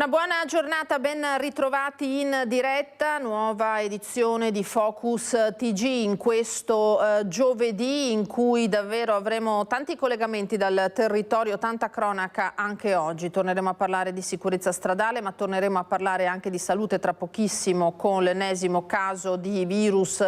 Una buona giornata, ben ritrovati in diretta, nuova edizione di Focus TG in questo giovedì in cui davvero avremo tanti collegamenti dal territorio, tanta cronaca anche oggi. Torneremo a parlare di sicurezza stradale, ma torneremo a parlare anche di salute tra pochissimo con l'ennesimo caso di virus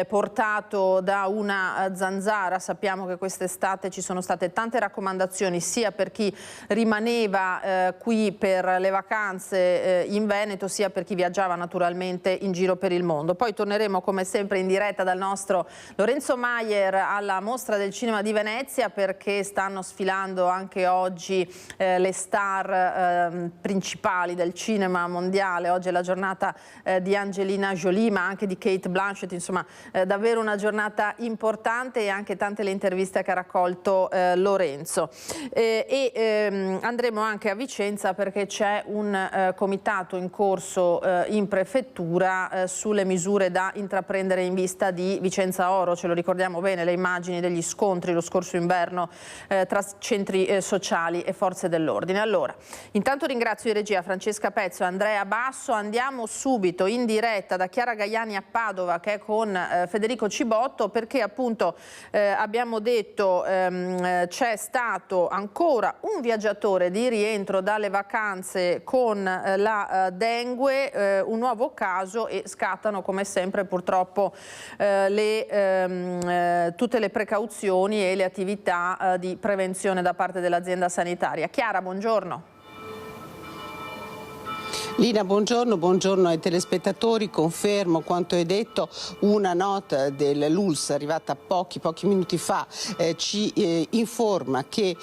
portato da una zanzara. Sappiamo che quest'estate ci sono state tante raccomandazioni sia per chi rimaneva qui per le vacanze in Veneto sia per chi viaggiava naturalmente in giro per il mondo. Poi torneremo come sempre in diretta dal nostro Lorenzo Maier alla Mostra del Cinema di Venezia, perché stanno sfilando anche oggi le star principali del cinema mondiale. Oggi è la giornata di Angelina Jolie ma anche di Kate Blanchett, insomma davvero una giornata importante e anche tante le interviste che ha raccolto Lorenzo. Andremo anche a Vicenza perché c'è un comitato in corso in prefettura sulle misure da intraprendere in vista di Vicenza Oro. Ce lo ricordiamo bene, le immagini degli scontri lo scorso inverno tra centri sociali e forze dell'ordine. Allora, intanto ringrazio in regia Francesca Pezzo e Andrea Basso. Andiamo subito in diretta da Chiara Gaiani a Padova, che è con Federico Cibotto, perché appunto abbiamo detto c'è stato ancora un viaggiatore di rientro dalle vacanze con la dengue, un nuovo caso, e scattano come sempre purtroppo tutte le precauzioni e le attività di prevenzione da parte dell'azienda sanitaria. Chiara, buongiorno. Lina, buongiorno ai telespettatori. Confermo quanto hai detto. Una nota dell'ULSS arrivata pochi minuti fa ci informa che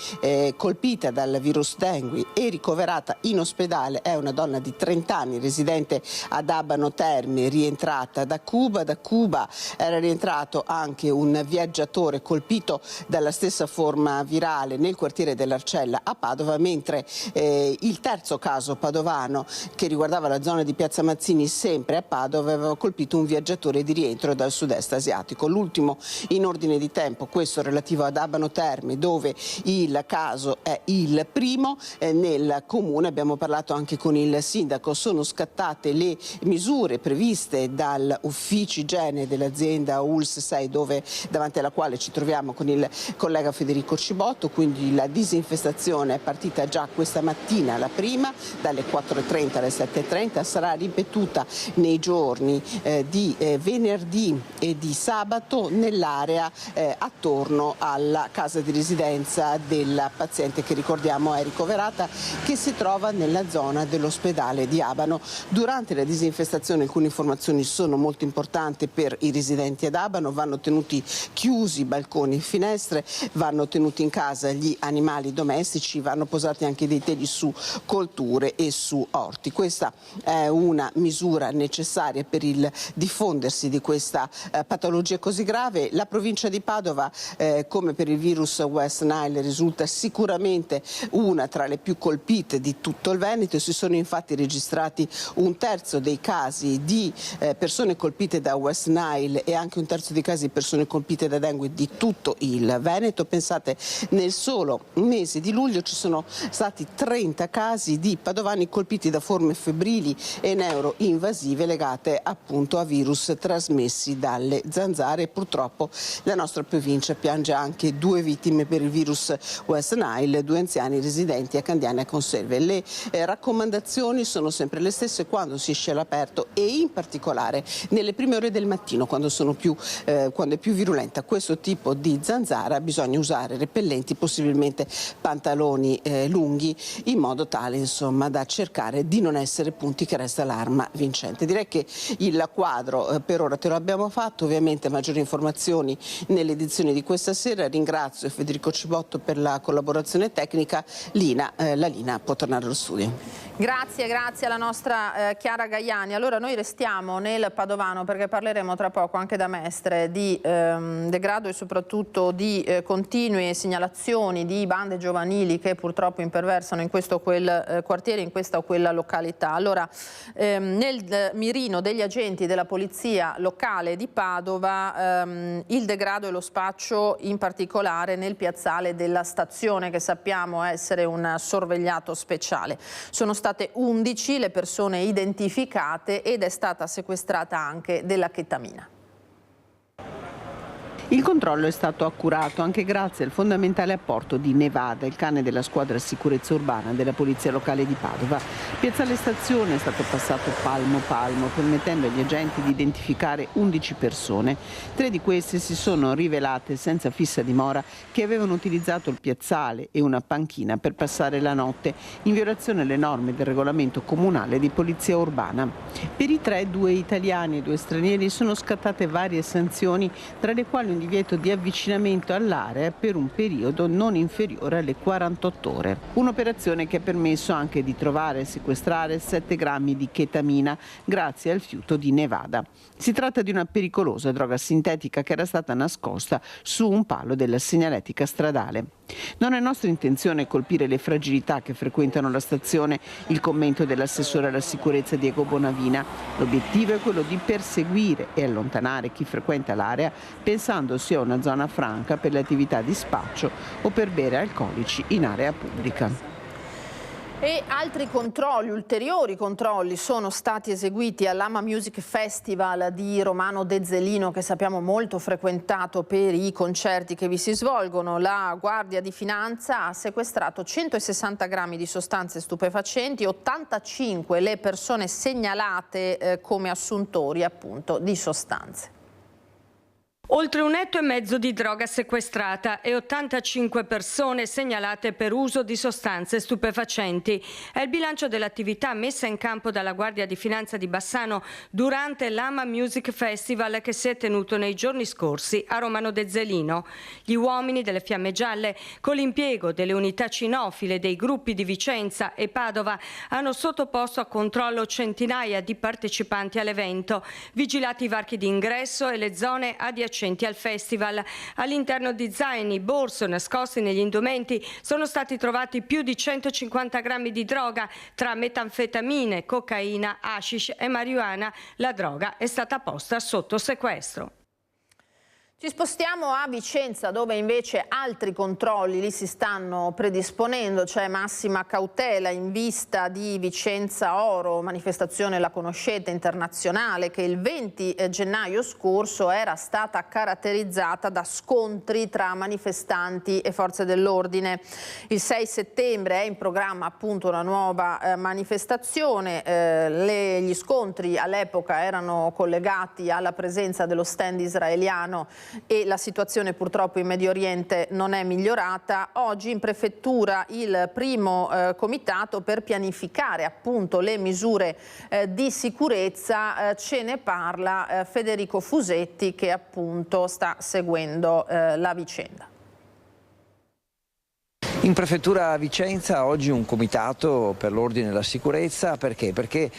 colpita dal virus dengue e ricoverata in ospedale è una donna di 30 anni residente ad Abano Terme, rientrata da Cuba. Da Cuba era rientrato anche un viaggiatore colpito dalla stessa forma virale nel quartiere dell'Arcella a Padova, mentre il terzo caso padovano che riguardava la zona di Piazza Mazzini, sempre a Padova, aveva colpito un viaggiatore di rientro dal sud-est asiatico. L'ultimo in ordine di tempo, questo relativo ad Abano Terme, dove il caso è il primo nel comune. Abbiamo parlato anche con il sindaco, sono scattate le misure previste dal ufficio igiene dell'azienda ULSS 6, davanti alla quale ci troviamo con il collega Federico Cibotto, quindi la disinfestazione è partita già questa mattina, la prima, dalle 4:30 alle 7:30, sarà ripetuta nei giorni di venerdì e di sabato nell'area attorno alla casa di residenza della paziente che ricordiamo è ricoverata, che si trova nella zona dell'ospedale di Abano. Durante la disinfestazione alcune informazioni sono molto importanti per i residenti ad Abano: vanno tenuti chiusi balconi e finestre, vanno tenuti in casa gli animali domestici, vanno posati anche dei teli su colture e su orti. Questa è una misura necessaria per il diffondersi di questa patologia così grave. La provincia di Padova, come per il virus West Nile, risulta sicuramente una tra le più colpite di tutto il Veneto. Si sono infatti registrati un terzo dei casi di persone colpite da West Nile e anche un terzo dei casi di persone colpite da dengue di tutto il Veneto. Pensate, nel solo mese di luglio ci sono stati 30 casi di padovani colpiti da forme febbrili e neuroinvasive legate appunto a virus trasmessi dalle zanzare. Purtroppo la nostra provincia piange anche 2 vittime per il virus West Nile, 2 anziani residenti a Candiani e Conserve. Le raccomandazioni sono sempre le stesse quando si esce all'aperto e in particolare nelle prime ore del mattino, quando è più virulenta questo tipo di zanzara. Bisogna usare repellenti, possibilmente pantaloni lunghi, in modo tale insomma da cercare di non essere punti che resta l'arma vincente. Direi che il quadro per ora te lo abbiamo fatto. Ovviamente maggiori informazioni nelle edizioni di questa sera. Ringrazio Federico Cibotto per la collaborazione tecnica. La Lina può tornare allo studio. Grazie alla nostra Chiara Gaiani. Allora noi restiamo nel Padovano perché parleremo tra poco anche da Mestre di degrado e soprattutto di continue segnalazioni di bande giovanili che purtroppo imperversano in questo o quel quartiere, in questa o quella località. regolarità. Allora, nel mirino degli agenti della polizia locale di Padova il degrado e lo spaccio, in particolare nel piazzale della stazione, che sappiamo essere un sorvegliato speciale. Sono state 11 le persone identificate ed è stata sequestrata anche della chetamina. Il controllo è stato accurato anche grazie al fondamentale apporto di Nevada, il cane della squadra sicurezza urbana della Polizia Locale di Padova. Piazzale Stazione è stato passato palmo palmo, permettendo agli agenti di identificare 11 persone. 3 di queste si sono rivelate senza fissa dimora che avevano utilizzato il piazzale e una panchina per passare la notte, in violazione alle norme del regolamento comunale di polizia urbana. Per i 3, 2 italiani e 2 stranieri, sono scattate varie sanzioni, tra le quali un divieto di avvicinamento all'area per un periodo non inferiore alle 48 ore. Un'operazione che ha permesso anche di trovare e sequestrare 7 grammi di chetamina grazie al fiuto di Nevada. Si tratta di una pericolosa droga sintetica che era stata nascosta su un palo della segnaletica stradale. Non è nostra intenzione colpire le fragilità che frequentano la stazione, il commento dell'assessore alla sicurezza Diego Bonavina. L'obiettivo è quello di perseguire e allontanare chi frequenta l'area pensando sia una zona franca per le attività di spaccio o per bere alcolici in area pubblica. E altri controlli, ulteriori controlli, sono stati eseguiti all'Ama Music Festival di Romano Dezzelino, che sappiamo molto frequentato per i concerti che vi si svolgono. La Guardia di Finanza ha sequestrato 160 grammi di sostanze stupefacenti, 85 le persone segnalate come assuntori appunto di sostanze. Oltre 1,5 etri di droga sequestrata e 85 persone segnalate per uso di sostanze stupefacenti. È il bilancio dell'attività messa in campo dalla Guardia di Finanza di Bassano durante l'Ama Music Festival che si è tenuto nei giorni scorsi a Romano Dezzelino. Gli uomini delle Fiamme Gialle, con l'impiego delle unità cinofile dei gruppi di Vicenza e Padova, hanno sottoposto a controllo centinaia di partecipanti all'evento, vigilati i varchi di ingresso e le zone adiacenti al festival. All'interno di zaini, borse nascosti negli indumenti sono stati trovati più di 150 grammi di droga tra metanfetamine, cocaina, hashish e marijuana. La droga è stata posta sotto sequestro. Ci spostiamo a Vicenza, dove invece altri controlli li si stanno predisponendo. C'è massima cautela in vista di Vicenza Oro, manifestazione, la conoscete, internazionale, che il 20 gennaio scorso era stata caratterizzata da scontri tra manifestanti e forze dell'ordine. Il 6 settembre è in programma appunto una nuova manifestazione. Gli scontri all'epoca erano collegati alla presenza dello stand israeliano e la situazione purtroppo in Medio Oriente non è migliorata. Oggi in prefettura il primo comitato per pianificare appunto le misure di sicurezza, ce ne parla Federico Fusetti, che appunto sta seguendo la vicenda. In prefettura a Vicenza oggi un comitato per l'ordine e la sicurezza, perché? Perché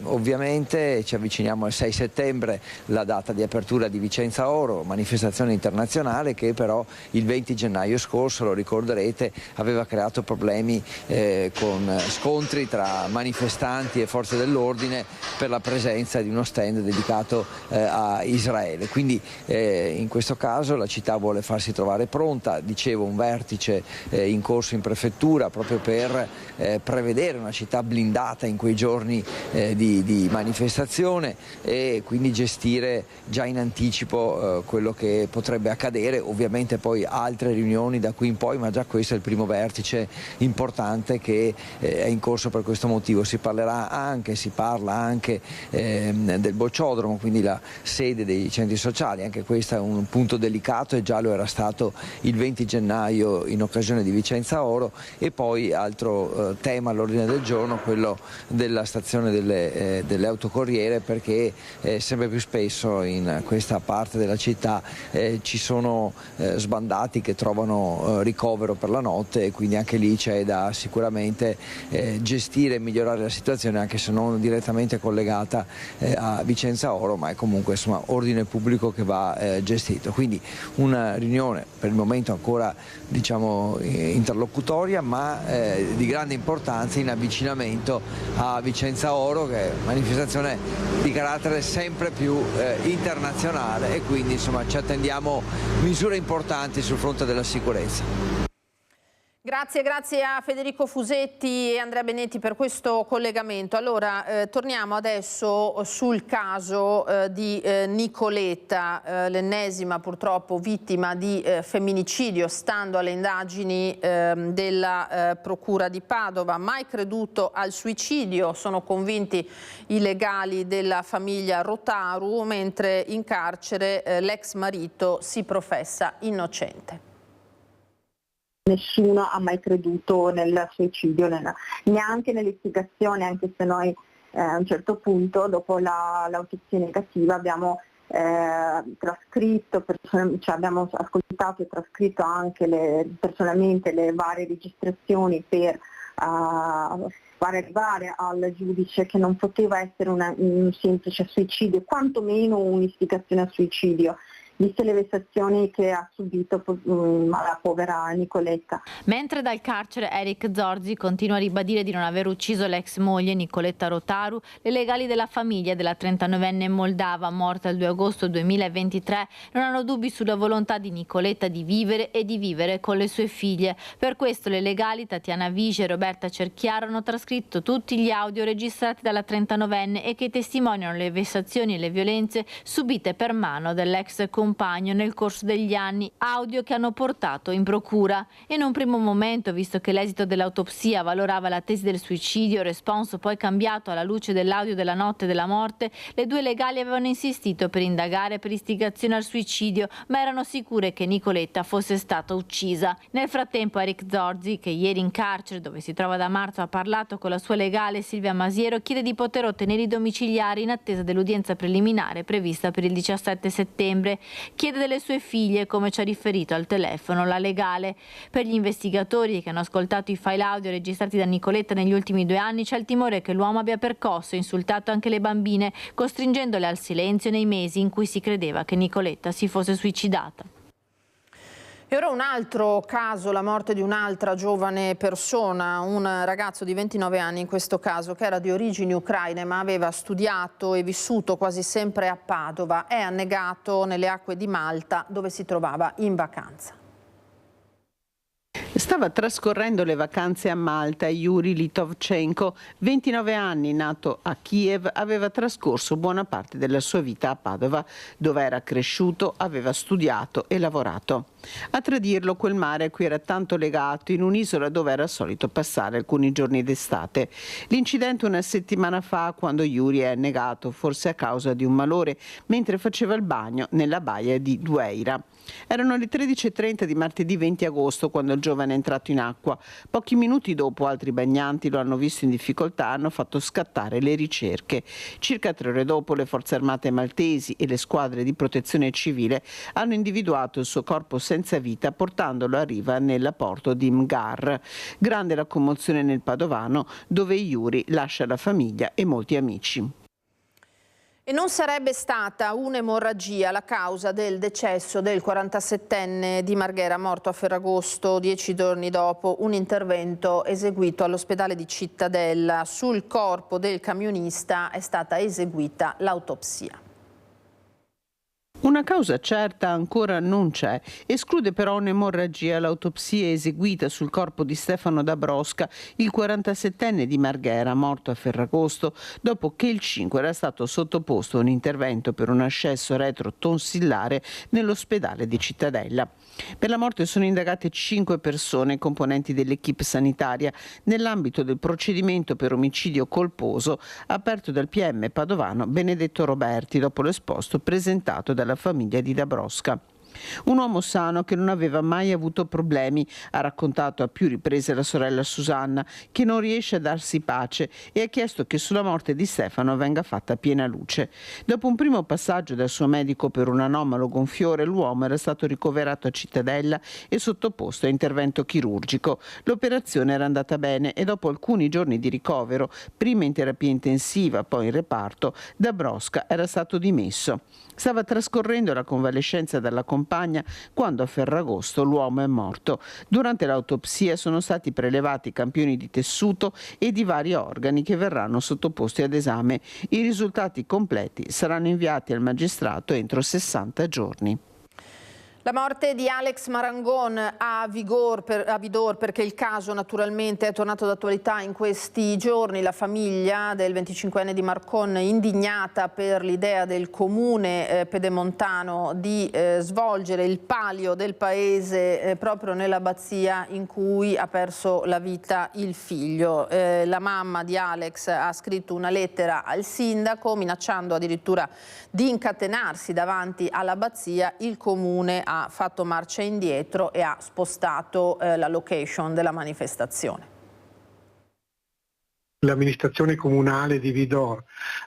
ovviamente ci avviciniamo al 6 settembre, la data di apertura di Vicenza Oro, manifestazione internazionale che però il 20 gennaio scorso, lo ricorderete, aveva creato problemi con scontri tra manifestanti e forze dell'ordine per la presenza di uno stand dedicato a Israele. Quindi in questo caso la città vuole farsi trovare pronta, dicevo un vertice in corso in prefettura proprio per prevedere una città blindata in quei giorni di manifestazione e quindi gestire già in anticipo quello che potrebbe accadere. Ovviamente poi altre riunioni da qui in poi, ma già questo è il primo vertice importante che è in corso per questo motivo. Si parla anche del bocciodromo, quindi la sede dei centri sociali, anche questo è un punto delicato e già lo era stato il 20 gennaio in occasione di Vicenza Oro. E poi altro tema all'ordine del giorno, quello della stazione delle autocorriere, perché sempre più spesso in questa parte della città ci sono sbandati che trovano ricovero per la notte e quindi anche lì c'è da sicuramente gestire e migliorare la situazione, anche se non direttamente con collegata a Vicenza Oro, ma è comunque insomma ordine pubblico che va gestito. Quindi una riunione per il momento ancora diciamo interlocutoria, ma di grande importanza in avvicinamento a Vicenza Oro, che è una manifestazione di carattere sempre più internazionale, e quindi insomma ci attendiamo misure importanti sul fronte della sicurezza. Grazie a Federico Fusetti e Andrea Benetti per questo collegamento. Allora, torniamo adesso sul caso di Nicoletta, l'ennesima purtroppo vittima di femminicidio, stando alle indagini della Procura di Padova. Mai creduto al suicidio, sono convinti i legali della famiglia Rotaru, mentre in carcere l'ex marito si professa innocente. Nessuno ha mai creduto nel suicidio, neanche nell'istigazione, anche se noi a un certo punto, dopo l'autopsia negativa, abbiamo trascritto, abbiamo ascoltato e trascritto anche personalmente le varie registrazioni per far arrivare al giudice che non poteva essere un semplice suicidio, quantomeno un'istigazione al suicidio, viste le vessazioni che ha subito la povera Nicoletta. Mentre dal carcere Eric Zorzi continua a ribadire di non aver ucciso l'ex moglie Nicoletta Rotaru, le legali della famiglia della 39enne moldava, morta il 2 agosto 2023, non hanno dubbi sulla volontà di Nicoletta di vivere e di vivere con le sue figlie. Per questo le legali Tatiana Vige e Roberta Cerchiaro hanno trascritto tutti gli audio registrati dalla 39enne e che testimoniano le vessazioni e le violenze subite per mano dell'ex compagno nel corso degli anni, audio che hanno portato in procura. In un primo momento, visto che l'esito dell'autopsia valorava la tesi del suicidio, responso poi cambiato alla luce dell'audio della notte della morte, le due legali avevano insistito per indagare per istigazione al suicidio, ma erano sicure che Nicoletta fosse stata uccisa. Nel frattempo Eric Zorzi, che ieri in carcere, dove si trova da marzo, ha parlato con la sua legale Silvia Masiero, chiede di poter ottenere i domiciliari in attesa dell'udienza preliminare prevista per il 17 settembre. Chiede delle sue figlie, come ci ha riferito al telefono la legale. Per gli investigatori che hanno ascoltato i file audio registrati da Nicoletta negli ultimi 2 anni, c'è il timore che l'uomo abbia percosso e insultato anche le bambine, costringendole al silenzio nei mesi in cui si credeva che Nicoletta si fosse suicidata. E ora un altro caso, la morte di un'altra giovane persona, un ragazzo di 29 anni in questo caso, che era di origini ucraine ma aveva studiato e vissuto quasi sempre a Padova, è annegato nelle acque di Malta dove si trovava in vacanza. Stava trascorrendo le vacanze a Malta. Yuri Litovchenko, 29 anni, nato a Kiev, aveva trascorso buona parte della sua vita a Padova, dove era cresciuto, aveva studiato e lavorato. A tradirlo quel mare a cui era tanto legato, in un'isola dove era solito passare alcuni giorni d'estate. L'incidente una settimana fa, quando Yuri è annegato, forse a causa di un malore, mentre faceva il bagno nella baia di Dueira. Erano le 13:30 di martedì 20 agosto quando il giovane è entrato in acqua. Pochi minuti dopo altri bagnanti lo hanno visto in difficoltà e hanno fatto scattare le ricerche. Circa 3 ore dopo le forze armate maltesi e le squadre di protezione civile hanno individuato il suo corpo senza vita portandolo a riva nel porto di Mgar. Grande la commozione nel Padovano, dove Yuri lascia la famiglia e molti amici. E non sarebbe stata un'emorragia la causa del decesso del 47enne di Marghera, morto a Ferragosto 10 giorni dopo un intervento eseguito all'ospedale di Cittadella. Sul corpo del camionista è stata eseguita l'autopsia. Una causa certa ancora non c'è, esclude però un'emorragia l'autopsia eseguita sul corpo di Stefano Dabrowska, il 47enne di Marghera, morto a Ferragosto, dopo che il 5 era stato sottoposto a un intervento per un ascesso retrotonsillare nell'ospedale di Cittadella. Per la morte sono indagate 5 persone, componenti dell'equipe sanitaria, nell'ambito del procedimento per omicidio colposo aperto dal PM padovano Benedetto Roberti dopo l'esposto presentato dalla famiglia di Dabrowska. Un uomo sano che non aveva mai avuto problemi, ha raccontato a più riprese la sorella Susanna, che non riesce a darsi pace e ha chiesto che sulla morte di Stefano venga fatta piena luce. Dopo un primo passaggio dal suo medico per un anomalo gonfiore, l'uomo era stato ricoverato a Cittadella e sottoposto a intervento chirurgico. L'operazione era andata bene e dopo alcuni giorni di ricovero, prima in terapia intensiva, poi in reparto, da Brosca era stato dimesso. Stava trascorrendo la convalescenza dalla compagna quando a Ferragosto l'uomo è morto. Durante l'autopsia sono stati prelevati campioni di tessuto e di vari organi che verranno sottoposti ad esame. I risultati completi saranno inviati al magistrato entro 60 giorni. La morte di Alex Marangon a Vidor perché il caso naturalmente è tornato d'attualità in questi giorni. La famiglia del 25enne di Marcon, indignata per l'idea del comune pedemontano di svolgere il palio del paese proprio nell'abbazia in cui ha perso la vita il figlio. La mamma di Alex ha scritto una lettera al sindaco minacciando addirittura di incatenarsi davanti all'abbazia. Il comune ha fatto marcia indietro e ha spostato la location della manifestazione. L'amministrazione comunale di Vidor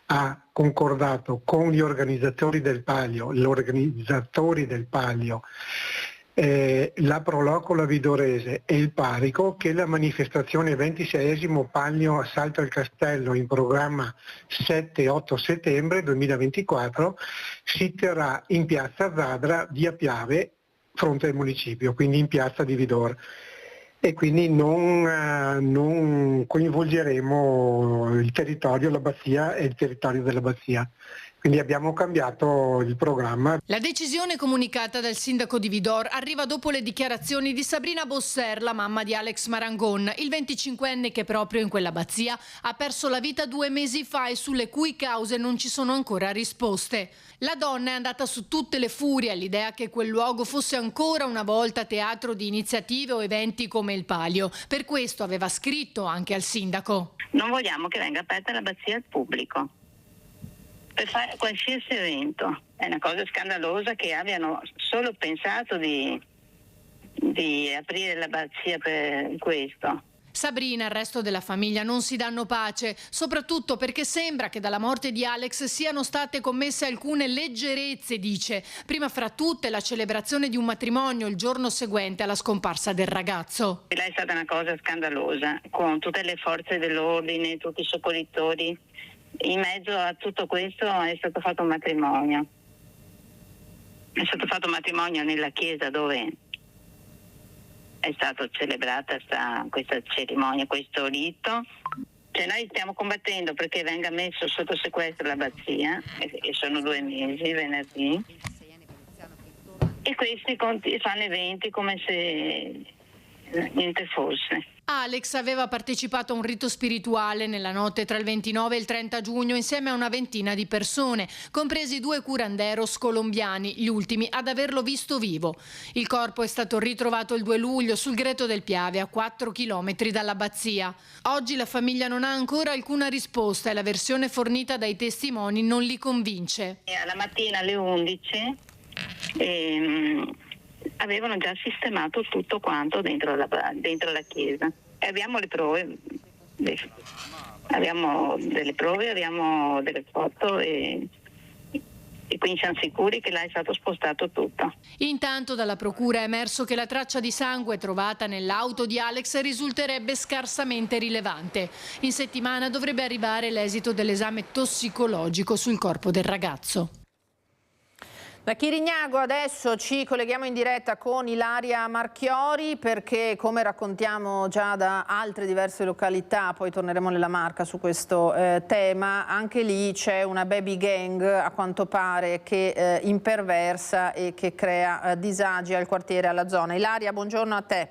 ha concordato con gli organizzatori del palio, la Prolocola Vidorese e il Parico, che la manifestazione 26esimo Palio Assalto al Castello in programma 7-8 settembre 2024 si terrà in piazza Zadra, via Piave, fronte al municipio, quindi in piazza di Vidor. E quindi non coinvolgeremo il territorio, l'abbazia e il territorio dell'abbazia. Quindi abbiamo cambiato il programma. La decisione comunicata dal sindaco di Vidor arriva dopo le dichiarazioni di Sabrina Bosser, la mamma di Alex Marangon, il 25enne che proprio in quell'abbazia ha perso la vita 2 mesi fa e sulle cui cause non ci sono ancora risposte. La donna è andata su tutte le furie all'idea che quel luogo fosse ancora una volta teatro di iniziative o eventi come il palio. Per questo aveva scritto anche al sindaco. Non vogliamo che venga aperta l'abbazia al pubblico per fare qualsiasi evento. È una cosa scandalosa che abbiano solo pensato di aprire l'abbazia per questo. Sabrina e il resto della famiglia non si danno pace, soprattutto perché sembra che dalla morte di Alex siano state commesse alcune leggerezze, dice. Prima fra tutte la celebrazione di un matrimonio il giorno seguente alla scomparsa del ragazzo. È stata una cosa scandalosa, con tutte le forze dell'ordine, tutti i soccorritori. In mezzo a tutto questo è stato fatto un matrimonio. È stato fatto un matrimonio nella chiesa dove è stata celebrata questa cerimonia, questo rito. Cioè noi stiamo combattendo perché venga messo sotto sequestro l'abbazia, e sono 2 mesi, venerdì, e questi fanno eventi come se niente fosse. Alex aveva partecipato a un rito spirituale nella notte tra il 29 e il 30 giugno insieme a una ventina di persone, compresi 2 curanderos colombiani, gli ultimi ad averlo visto vivo. Il corpo è stato ritrovato il 2 luglio sul Greto del Piave, a 4 chilometri dall'abbazia. Oggi la famiglia non ha ancora alcuna risposta e la versione fornita dai testimoni non li convince. Alla mattina alle 11 avevano già sistemato tutto quanto dentro la chiesa. E abbiamo le prove, abbiamo delle foto e quindi siamo sicuri che là è stato spostato tutto. Intanto dalla procura è emerso che la traccia di sangue trovata nell'auto di Alex risulterebbe scarsamente rilevante. In settimana dovrebbe arrivare l'esito dell'esame tossicologico sul corpo del ragazzo. Da Chirignago adesso ci colleghiamo in diretta con Ilaria Marchiori perché, come raccontiamo già da altre diverse località, poi torneremo nella Marca su questo tema, anche lì c'è una baby gang a quanto pare che imperversa e che crea disagi al quartiere, alla zona. Ilaria, buongiorno a te.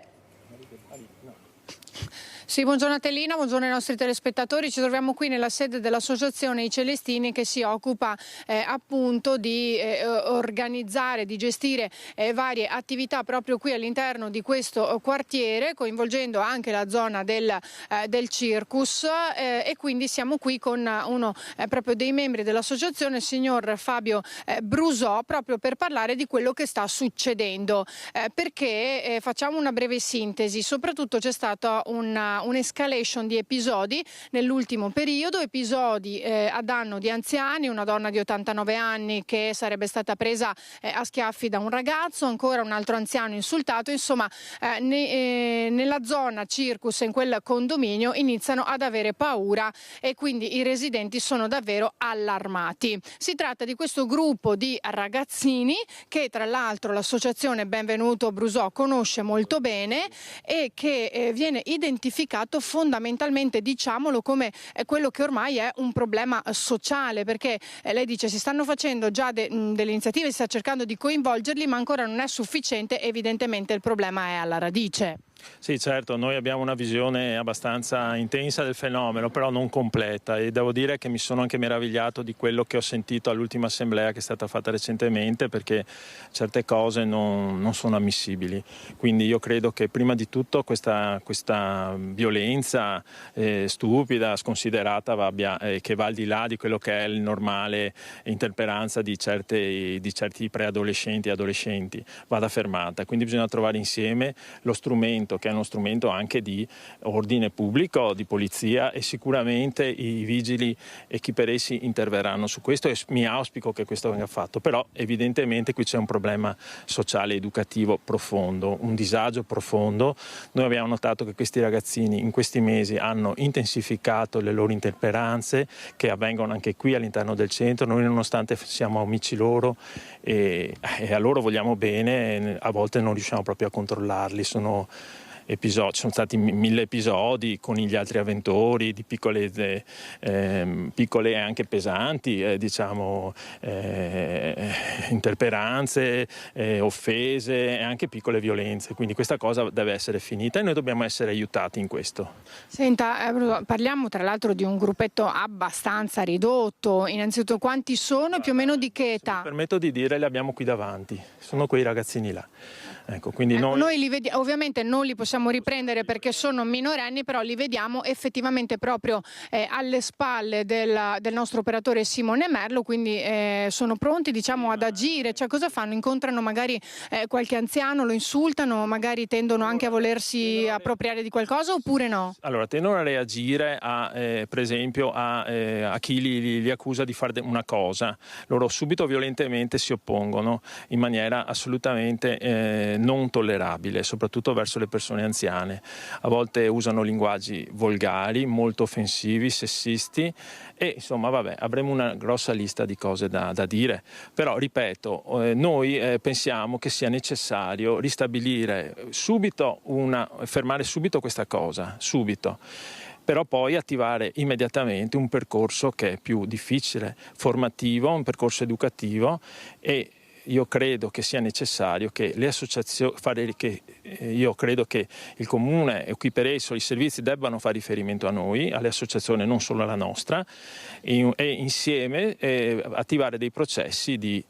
Sì, buongiorno a Tellina, buongiorno ai nostri telespettatori. Ci troviamo qui nella sede dell'Associazione I Celestini, che si occupa appunto di organizzare, di gestire varie attività proprio qui all'interno di questo quartiere, coinvolgendo anche la zona del Circus, e quindi siamo qui con uno proprio dei membri dell'associazione, il signor Fabio Brusò, proprio per parlare di quello che sta succedendo, perché facciamo una breve sintesi. Soprattutto c'è stata un'escalation di episodi nell'ultimo periodo, episodi a danno di anziani, una donna di 89 anni che sarebbe stata presa a schiaffi da un ragazzo, ancora un altro anziano insultato. Insomma, nella zona Circus, in quel condominio, iniziano ad avere paura e quindi i residenti sono davvero allarmati. Si tratta di questo gruppo di ragazzini che tra l'altro l'associazione Benvenuto Brusò conosce molto bene e che viene identificato fondamentalmente, diciamolo, come quello che ormai è un problema sociale, perché lei dice si stanno facendo già delle iniziative, si sta cercando di coinvolgerli, ma ancora non è sufficiente, evidentemente il problema è alla radice. Sì, certo, noi abbiamo una visione abbastanza intensa del fenomeno, però non completa, e devo dire che mi sono anche meravigliato di quello che ho sentito all'ultima assemblea che è stata fatta recentemente, perché certe cose non sono ammissibili. Quindi io credo che prima di tutto questa violenza stupida, sconsiderata, che va al di là di quello che è il normale interperanza di certi preadolescenti e adolescenti, vada fermata. Quindi bisogna trovare insieme lo strumento, che è uno strumento anche di ordine pubblico, di polizia, e sicuramente i vigili e chi per essi interverranno su questo, e mi auspico che questo venga fatto. Però evidentemente qui c'è un problema sociale educativo profondo, un disagio profondo. Noi abbiamo notato che questi ragazzini in questi mesi hanno intensificato le loro interperanze, che avvengono anche qui all'interno del centro. Noi, nonostante siamo amici loro e a loro vogliamo bene, a volte non riusciamo proprio a controllarli. Ci sono stati 1000 episodi con gli altri avventori di piccole e anche pesanti, interperanze, offese e anche piccole violenze. Quindi questa cosa deve essere finita e noi dobbiamo essere aiutati in questo. Senta, parliamo tra l'altro di un gruppetto abbastanza ridotto. Innanzitutto, quanti sono e più o meno di che età? Mi permetto di dire, li abbiamo qui davanti, sono quei ragazzini là. Ecco, quindi noi li vediamo, ovviamente non li possiamo riprendere perché sono minorenni, però li vediamo effettivamente proprio alle spalle del nostro operatore Simone Merlo, quindi sono pronti, diciamo, ad agire. Cioè, cosa fanno? Incontrano magari qualche anziano, lo insultano, magari tendono anche a volersi appropriare di qualcosa, oppure no? Allora, tendono a reagire per esempio a chi li accusa di fare una cosa. Loro subito violentemente si oppongono in maniera assolutamente non tollerabile, soprattutto verso le persone anziane. A volte usano linguaggi volgari, molto offensivi, sessisti, e insomma avremo una grossa lista di cose da dire. Però ripeto, noi pensiamo che sia necessario ristabilire subito fermare subito questa cosa, subito. Però poi attivare immediatamente un percorso che è più difficile, formativo, un percorso educativo, e io credo che sia necessario che le associazioni, io credo che il Comune e chi per esso i servizi debbano fare riferimento a noi, alle associazioni, non solo alla nostra, e insieme attivare dei processi di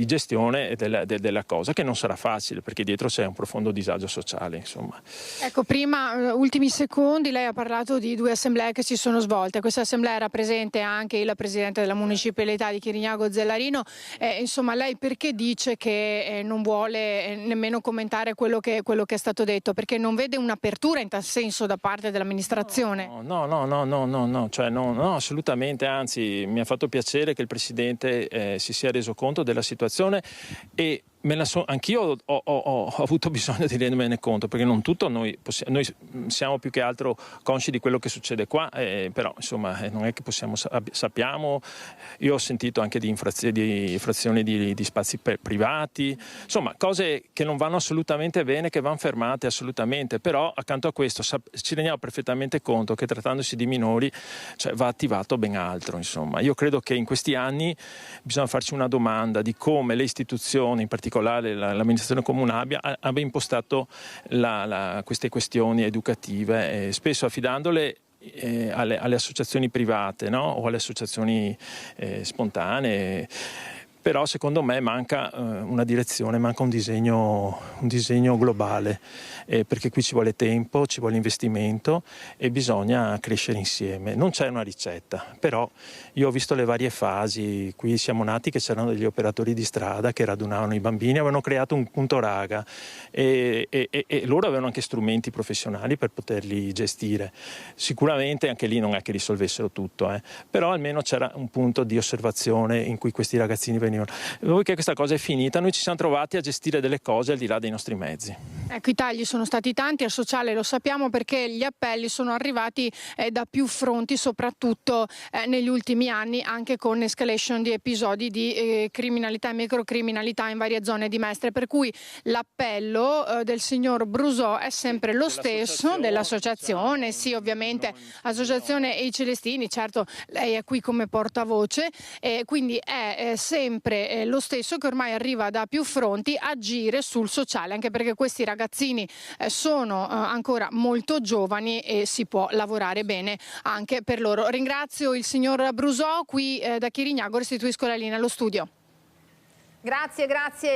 gestione della cosa, che non sarà facile perché dietro c'è un profondo disagio sociale. Insomma. Ecco, prima, ultimi secondi, lei ha parlato di 2 assemblee che si sono svolte. Questa assemblea era presente anche il presidente della municipalità di Chirignago Zellarino. Insomma, lei perché dice che non vuole nemmeno commentare quello che è stato detto? Perché non vede un'apertura in tal senso da parte dell'amministrazione? No, assolutamente, anzi mi ha fatto piacere che il Presidente si sia reso conto della situazione, e anch'io ho avuto bisogno di rendermene conto, perché non tutto noi siamo più che altro consci di quello che succede qua, però insomma non è che sappiamo. Io ho sentito anche di infrazioni di spazi privati, insomma cose che non vanno assolutamente bene, che vanno fermate assolutamente. Però accanto a questo ci rendiamo perfettamente conto che, trattandosi di minori, va attivato ben altro. Insomma, io credo che in questi anni bisogna farci una domanda di come le istituzioni, in particolare particolare l'amministrazione comunale, abbia impostato queste questioni educative, spesso affidandole alle associazioni private, no? O alle associazioni spontanee. Però secondo me manca una direzione, manca un disegno globale, perché qui ci vuole tempo, ci vuole investimento e bisogna crescere insieme. Non c'è una ricetta, però io ho visto le varie fasi. Qui siamo nati che c'erano degli operatori di strada che radunavano i bambini, avevano creato un punto raga e loro avevano anche strumenti professionali per poterli gestire. Sicuramente anche lì non è che risolvessero tutto, però almeno c'era un punto di osservazione in cui questi ragazzini venivano. Voi che questa cosa è finita, noi ci siamo trovati a gestire delle cose al di là dei nostri mezzi. Ecco, i tagli sono stati tanti, al sociale lo sappiamo perché gli appelli sono arrivati da più fronti, soprattutto negli ultimi anni, anche con escalation di episodi di criminalità e microcriminalità in varie zone di Mestre, per cui l'appello del signor Brusò è sempre lo stesso, dell'associazione, sì, ovviamente, Associazione I Celestini, certo lei è qui come portavoce, quindi è sempre lo stesso, che ormai arriva da più fronti: agire sul sociale, anche perché questi ragazzini sono ancora molto giovani e si può lavorare bene anche per loro. Ringrazio il signor Brusò, qui da Chirignago restituisco la linea allo studio. Grazie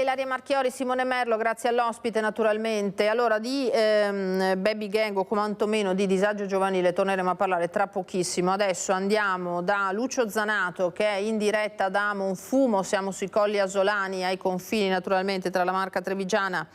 Ilaria Marchiori, Simone Merlo, grazie all'ospite naturalmente. Allora di baby gang o quantomeno di disagio giovanile torneremo a parlare tra pochissimo. Adesso andiamo da Lucio Zanato che è in diretta da Monfumo, siamo sui Colli Asolani ai confini naturalmente tra la Marca Trevigiana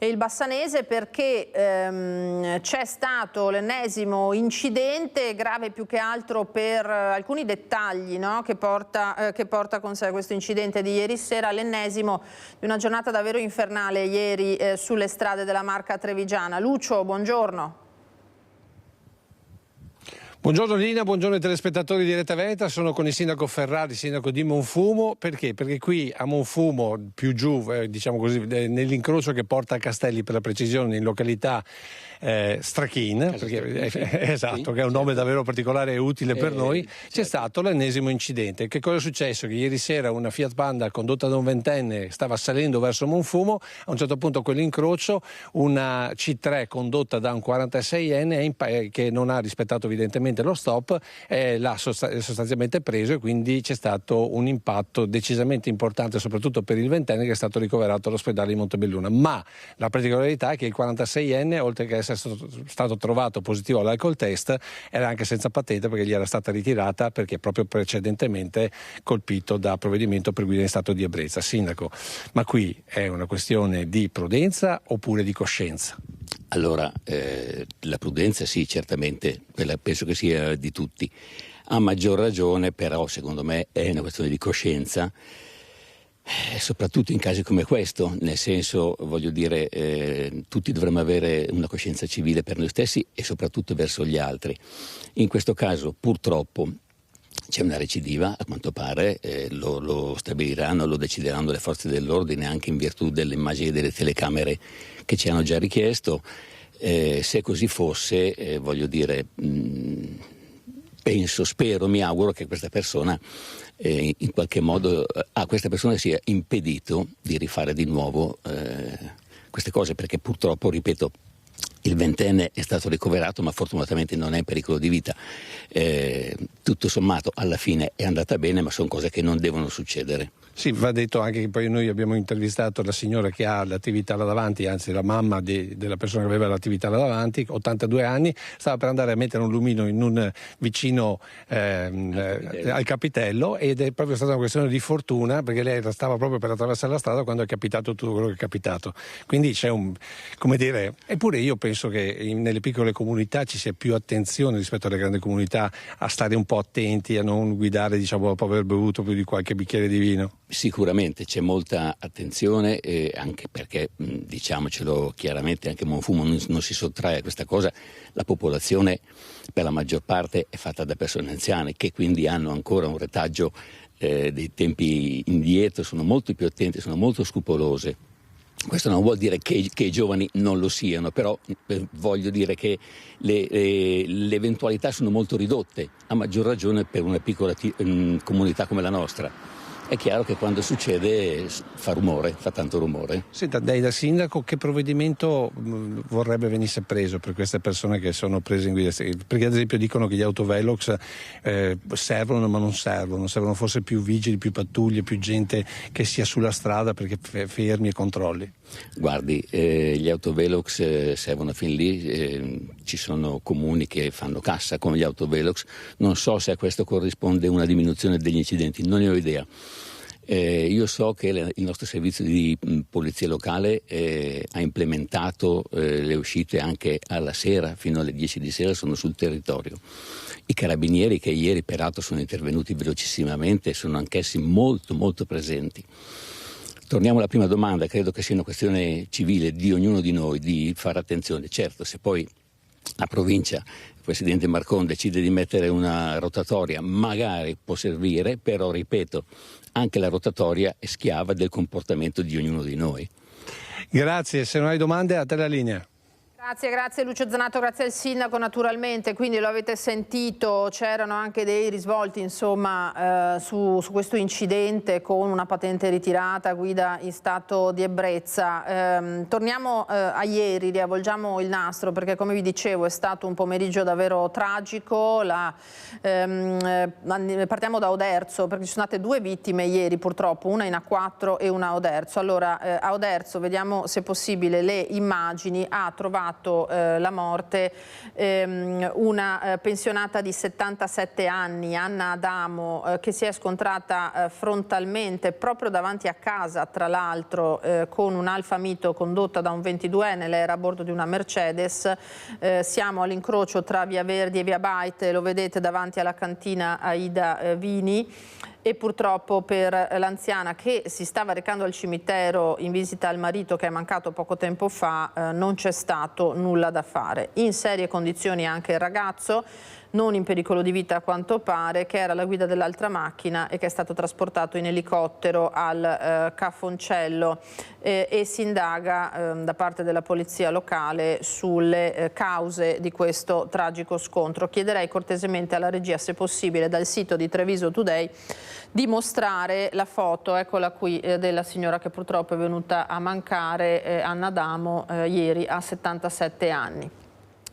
e il Bassanese, perché c'è stato l'ennesimo incidente grave più che altro per alcuni dettagli, no? che porta con sé questo incidente di ieri sera, l'ennesimo di una giornata davvero infernale ieri sulle strade della Marca Trevigiana. Lucio, buongiorno. Buongiorno Lina, buongiorno ai telespettatori di Rete Veneta, sono con il sindaco Ferrari, sindaco di Monfumo. Perché? Perché qui a Monfumo, più giù, diciamo così, nell'incrocio che porta a Castelli, per la precisione, in località Strachin, esatto, che è un nome davvero particolare e utile per noi, c'è stato l'ennesimo incidente. Che cosa è successo? Che ieri sera una Fiat Panda condotta da un ventenne stava salendo verso Monfumo, a un certo punto quell'incrocio una C3 condotta da un 46enne che non ha rispettato evidentemente lo stop, l'ha sostanzialmente preso, e quindi c'è stato un impatto decisamente importante soprattutto per il ventenne, che è stato ricoverato all'ospedale di Montebelluna. Ma la particolarità è che il 46enne, oltre che essere stato trovato positivo all'alcol test, era anche senza patente, perché gli era stata ritirata perché proprio precedentemente colpito da provvedimento per guida in stato di ebbrezza. Sindaco, ma qui è una questione di prudenza oppure di coscienza? Allora, la prudenza sì, certamente, penso che sia di tutti. A maggior ragione però, secondo me, è una questione di coscienza, soprattutto in casi come questo, nel senso, voglio dire, tutti dovremmo avere una coscienza civile per noi stessi e soprattutto verso gli altri. In questo caso, purtroppo, c'è una recidiva, a quanto pare, lo stabiliranno, lo decideranno le forze dell'ordine, anche in virtù delle immagini delle telecamere che ci hanno già richiesto. Se così fosse, voglio dire, spero, mi auguro che questa persona in qualche modo a questa persona sia impedito di rifare di nuovo queste cose, perché purtroppo, ripeto, il ventenne è stato ricoverato, ma fortunatamente non è in pericolo di vita. Tutto sommato alla fine è andata bene, ma sono cose che non devono succedere. Sì, va detto anche che poi noi abbiamo intervistato la signora che ha l'attività là davanti, anzi la mamma della persona che aveva l'attività là davanti, 82 anni, stava per andare a mettere un lumino in un vicino al capitello, ed è proprio stata una questione di fortuna, perché lei stava proprio per attraversare la strada quando è capitato tutto quello che è capitato. Quindi c'è eppure io penso che nelle piccole comunità ci sia più attenzione rispetto alle grandi comunità, a stare un po' attenti, a non guidare, diciamo, dopo aver bevuto più di qualche bicchiere di vino. Sicuramente c'è molta attenzione, anche perché, diciamocelo chiaramente, anche Monfumo non si sottrae a questa cosa. La popolazione per la maggior parte è fatta da persone anziane, che quindi hanno ancora un retaggio dei tempi indietro, sono molto più attenti, sono molto scrupolose. Questo non vuol dire che i giovani non lo siano, però voglio dire che le eventualità sono molto ridotte, a maggior ragione per una piccola comunità come la nostra. è chiaro che quando succede fa rumore, fa tanto rumore. Senta, lei da sindaco che provvedimento vorrebbe venisse preso per queste persone che sono prese in guida? Perché ad esempio dicono che gli autovelox servono ma non servono forse più vigili, più pattuglie, più gente che sia sulla strada perché fermi e controlli. Guardi, gli autovelox servono fin lì, ci sono comuni che fanno cassa con gli autovelox, non so se a questo corrisponde una diminuzione degli incidenti, non ne ho idea. Io so che il nostro servizio di polizia locale ha implementato le uscite anche alla sera, fino alle 10 di sera sono sul territorio. I carabinieri che ieri peraltro sono intervenuti velocissimamente sono anch'essi molto molto presenti. Torniamo alla prima domanda, credo che sia una questione civile di ognuno di noi di fare attenzione. Certo, se poi la provincia, il presidente Marcon decide di mettere una rotatoria, magari può servire, però ripeto, anche la rotatoria è schiava del comportamento di ognuno di noi. Grazie, se non hai domande a te la linea. Grazie Lucio Zanato, grazie al sindaco naturalmente, quindi lo avete sentito, c'erano anche dei risvolti insomma su questo incidente con una patente ritirata, guida in stato di ebbrezza. Torniamo a ieri, riavvolgiamo il nastro perché come vi dicevo è stato un pomeriggio davvero tragico, partiamo da Oderzo perché ci sono state 2 vittime ieri purtroppo, una in A4 e una a Oderzo. Allora a Oderzo vediamo se possibile le immagini, ha trovato la morte una pensionata di 77 anni, Anna Adamo, che si è scontrata frontalmente proprio davanti a casa, tra l'altro con un Alfa Mito condotta da un 22enne, lei era a bordo di una Mercedes. Siamo all'incrocio tra Via Verdi e Via Baite, lo vedete davanti alla cantina Aida Vini. E purtroppo per l'anziana che si stava recando al cimitero in visita al marito che è mancato poco tempo fa non c'è stato nulla da fare. In serie condizioni anche il ragazzo, non in pericolo di vita a quanto pare, che era alla guida dell'altra macchina e che è stato trasportato in elicottero al Cafoncello e si indaga da parte della polizia locale sulle cause di questo tragico scontro. Chiederei cortesemente alla regia, se possibile, dal sito di Treviso Today di mostrare la foto, eccola qui, della signora che purtroppo è venuta a mancare, Anna Adamo, ieri a 77 anni.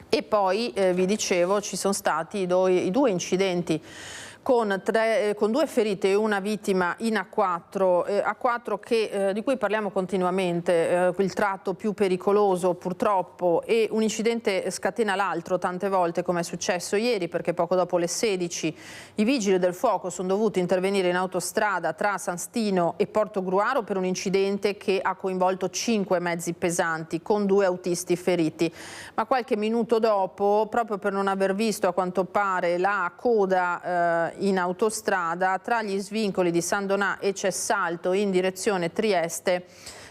E poi vi dicevo ci sono stati i 2 incidenti con 2 ferite e una vittima in A4 di cui parliamo continuamente, il tratto più pericoloso purtroppo, e un incidente scatena l'altro tante volte come è successo ieri perché poco dopo le 16 i vigili del fuoco sono dovuti intervenire in autostrada tra San Stino e Portogruaro per un incidente che ha coinvolto 5 mezzi pesanti con 2 autisti feriti, ma qualche minuto dopo, proprio per non aver visto a quanto pare la coda in autostrada tra gli svincoli di San Donà e Cessalto in direzione Trieste,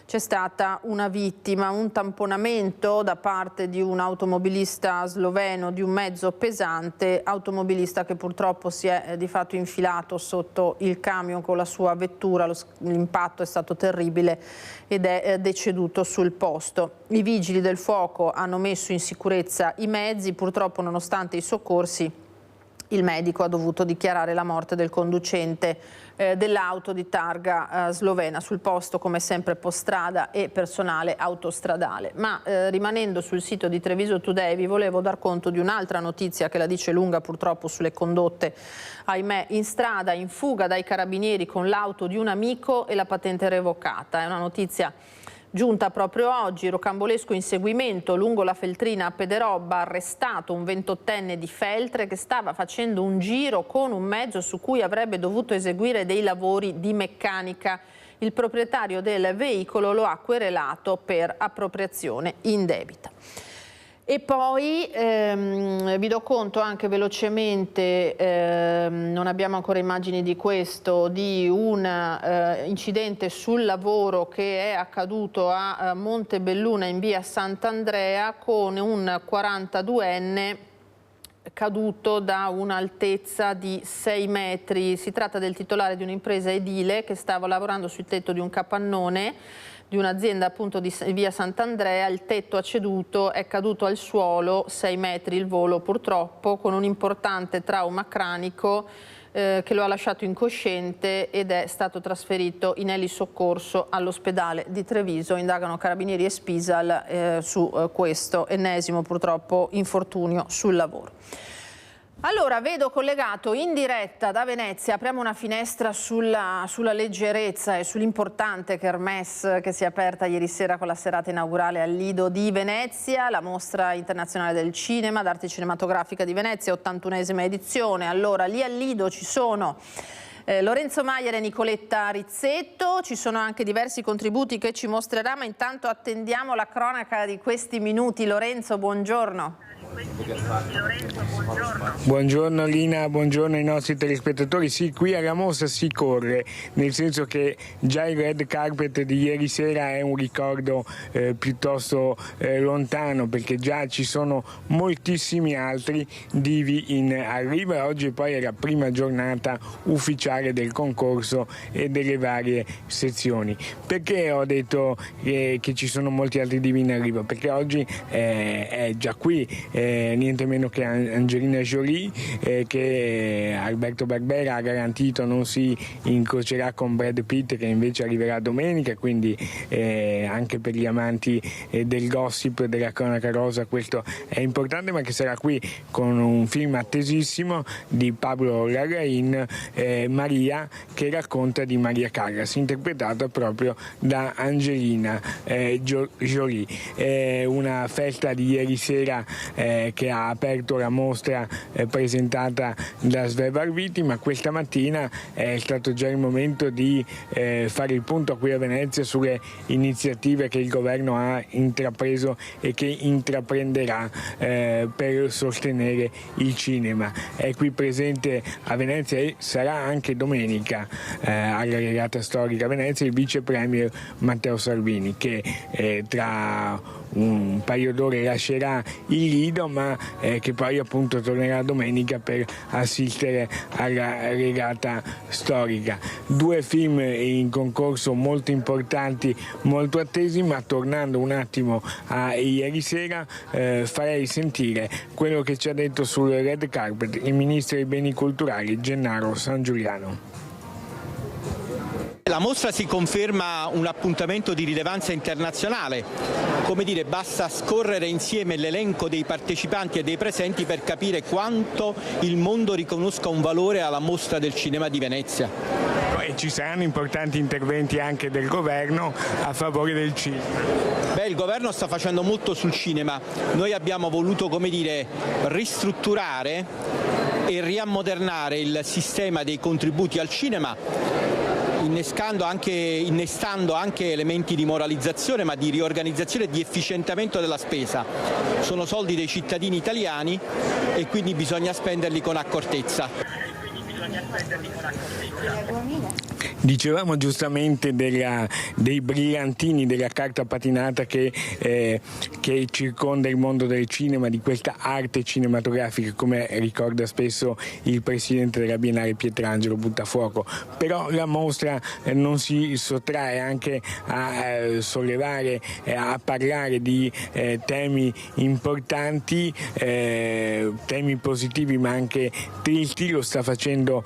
c'è stata una vittima, un tamponamento da parte di un automobilista sloveno di un mezzo pesante, automobilista che purtroppo si è di fatto infilato sotto il camion con la sua vettura, l'impatto è stato terribile ed è deceduto sul posto. I vigili del fuoco hanno messo in sicurezza i mezzi, purtroppo nonostante i soccorsi il medico ha dovuto dichiarare la morte del conducente dell'auto di targa slovena. Sul posto come sempre postrada e personale autostradale. Ma rimanendo sul sito di Treviso Today vi volevo dar conto di un'altra notizia che la dice lunga purtroppo sulle condotte, ahimè, in strada, in fuga dai carabinieri con l'auto di un amico e la patente revocata. È una notizia giunta proprio oggi, rocambolesco inseguimento lungo la Feltrina a Pederobba, arrestato un 28enne di Feltre che stava facendo un giro con un mezzo su cui avrebbe dovuto eseguire dei lavori di meccanica. Il proprietario del veicolo lo ha querelato per appropriazione indebita. E poi vi do conto anche velocemente, non abbiamo ancora immagini di questo, di un incidente sul lavoro che è accaduto a Montebelluna in via Sant'Andrea con un 42enne caduto da un'altezza di 6 metri. Si tratta del titolare di un'impresa edile che stava lavorando sul tetto di un capannone di un'azienda appunto di via Sant'Andrea. Il tetto ha ceduto, è caduto al suolo, 6 metri il volo purtroppo, con un importante trauma cranico che lo ha lasciato incosciente ed è stato trasferito in elisoccorso all'ospedale di Treviso. Indagano Carabinieri e Spisal su questo ennesimo purtroppo infortunio sul lavoro. Allora, vedo collegato in diretta da Venezia, apriamo una finestra sulla leggerezza e sull'importante kermesse che si è aperta ieri sera con la serata inaugurale al Lido di Venezia, la mostra internazionale del cinema, d'arte cinematografica di Venezia, 81esima edizione. Allora, lì al Lido ci sono Lorenzo Maier e Nicoletta Rizzetto, ci sono anche diversi contributi che ci mostrerà, ma intanto attendiamo la cronaca di questi minuti. Lorenzo, buongiorno. Buongiorno Lina, buongiorno ai nostri telespettatori. Sì, qui alla mostra si corre, nel senso che già il red carpet di ieri sera è un ricordo piuttosto lontano, perché già ci sono moltissimi altri divi in arrivo e oggi poi è la prima giornata ufficiale del concorso e delle varie sezioni. Perché ho detto che ci sono molti altri divi in arrivo? Perché oggi è già qui niente meno che Angelina Jolie, che Alberto Barbera ha garantito non si incrocerà con Brad Pitt, che invece arriverà domenica, quindi anche per gli amanti del gossip, della cronaca rosa questo è importante, ma che sarà qui con un film attesissimo di Pablo Larraín, Maria, che racconta di Maria Callas, interpretata proprio da Angelina Jolie. Una festa di ieri sera che ha aperto la mostra presentata da Sveva Arviti, ma questa mattina è stato già il momento di fare il punto qui a Venezia sulle iniziative che il governo ha intrapreso e che intraprenderà per sostenere il cinema. È qui presente a Venezia e sarà anche domenica alla regata storica a Venezia il vice premier Matteo Salvini, che tra un paio d'ore lascerà il Lido, ma che poi appunto tornerà domenica per assistere alla regata storica. Due film in concorso molto importanti, molto attesi, ma tornando un attimo a ieri sera farei sentire quello che ci ha detto sul red carpet il ministro dei beni culturali Gennaro Sangiuliano. La mostra si conferma un appuntamento di rilevanza internazionale, come dire, basta scorrere insieme l'elenco dei partecipanti e dei presenti per capire quanto il mondo riconosca un valore alla mostra del cinema di Venezia. E ci saranno importanti interventi anche del governo a favore del cinema. Il governo sta facendo molto sul cinema, noi abbiamo voluto, come dire, ristrutturare e riammodernare il sistema dei contributi al cinema, innestando anche elementi di moralizzazione, ma di riorganizzazione e di efficientamento della spesa. Sono soldi dei cittadini italiani e quindi bisogna spenderli con accortezza. Dicevamo giustamente dei brillantini, della carta patinata che circonda il mondo del cinema, di questa arte cinematografica, come ricorda spesso il presidente della Biennale Pietrangelo Buttafuoco. Però la mostra non si sottrae anche a sollevare, a parlare di temi importanti, temi positivi ma anche tristi. Lo sta facendo